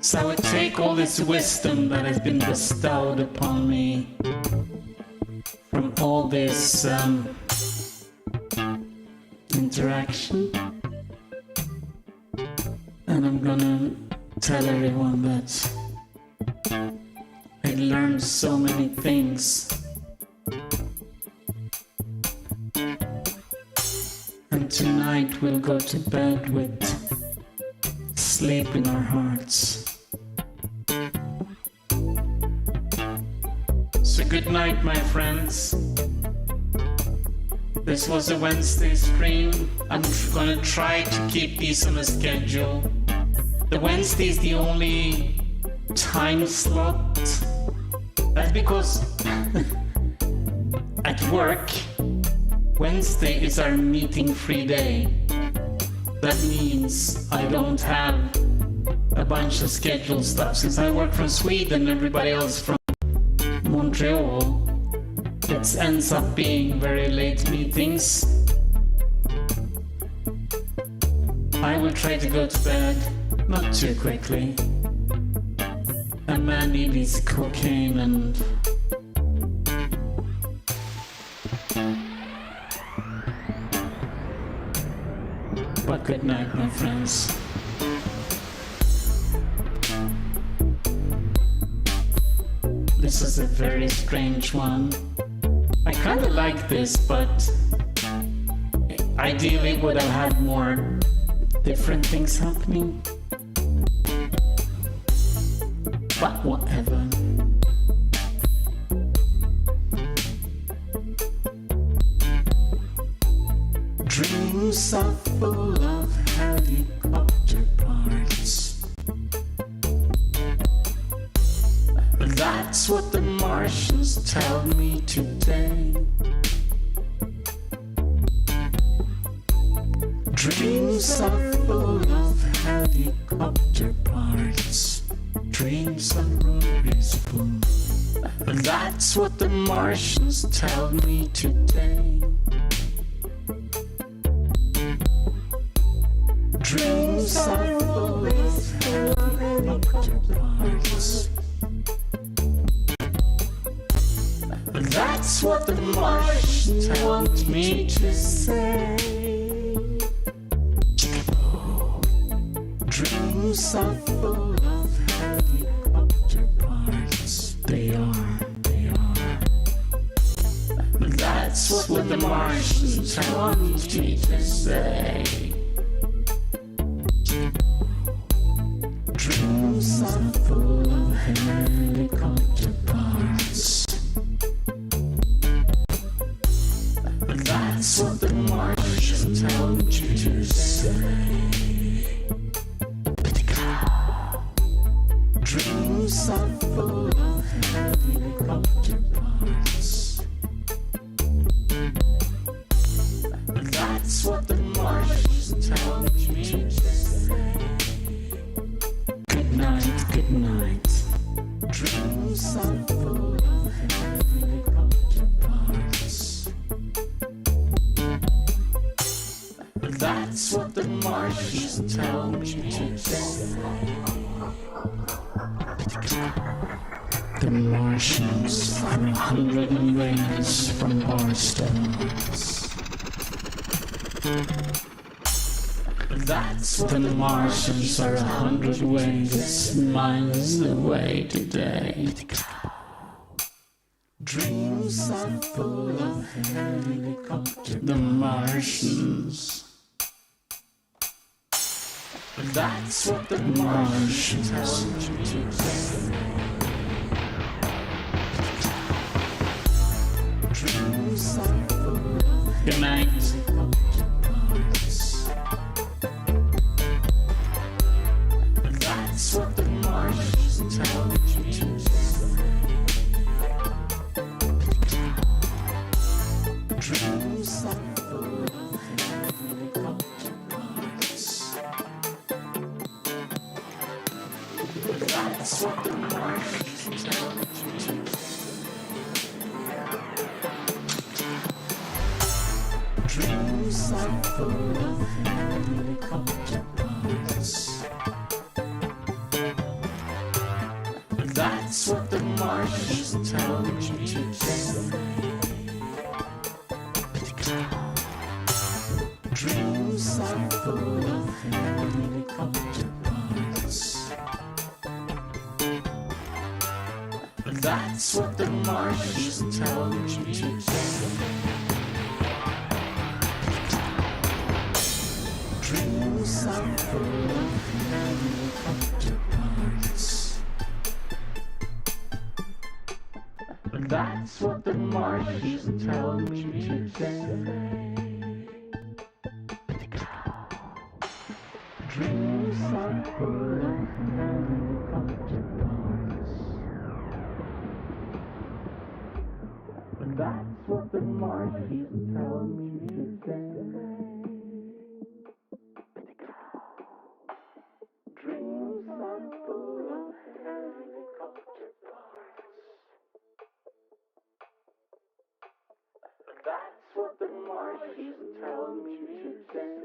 So I would take all this wisdom that has been bestowed upon me from all this interaction, and I'm gonna tell everyone that I learned so many things. And tonight we'll go to bed with sleep in our hearts. So good night, my friends. This was a Wednesday stream. I'm gonna try to keep these on a schedule. The Wednesday is the only time slot. That's because at work, Wednesday is our meeting-free day. That means I don't have a bunch of scheduled stuff. Since I work from Sweden, everybody else from Montreal, it ends up being very late meetings. I will try to go to bed, not too quickly. A man needs cocaine and but good night, my friends. This is a very strange one. I kind of like this, but Ideally would have had more different things happening. But whatever. Dreams are full of helicopter parts. That's what the Martians tell me today. Dreams are full of helicopter parts. Dreams are unreasonable. That's what the Martians tell me today. Dreams are full of helicopter parts. That's what the Martians want me to say. Dreams are full of helicopter parts. They are. That's what the Martians want me to say. Dreams are full of helicopter parts. That's what the Martians tell me to say. Dreams are full of helicopter parts. That's what the Martians tell me to say. Good night, good night. Dreams are full of helicopter parts. That's what the Martians tell me to say. The Martians are 100 miles from our stars. That's what the Martians are 100 miles away today. Dreams are full of helicopter. The Martians. That's what the Martians tell me to say. Dreams are full of good night. That's what the Martians tell me to say. Dreams are full of helicopter parts. That's what the Martians tell me to say. Dreams are full of helicopter parts. That's what the Martians tell me to say. Dreams are full of helicopter parts. That's what the Martians tell me to say. Dreams are full of helicopter parts. That's what the Martians tell me to say. Dreams are full of helicopter parts. That's what the Martians tell me to say. Dreams are full of helicopter parts. That's what the Martians tell me to say.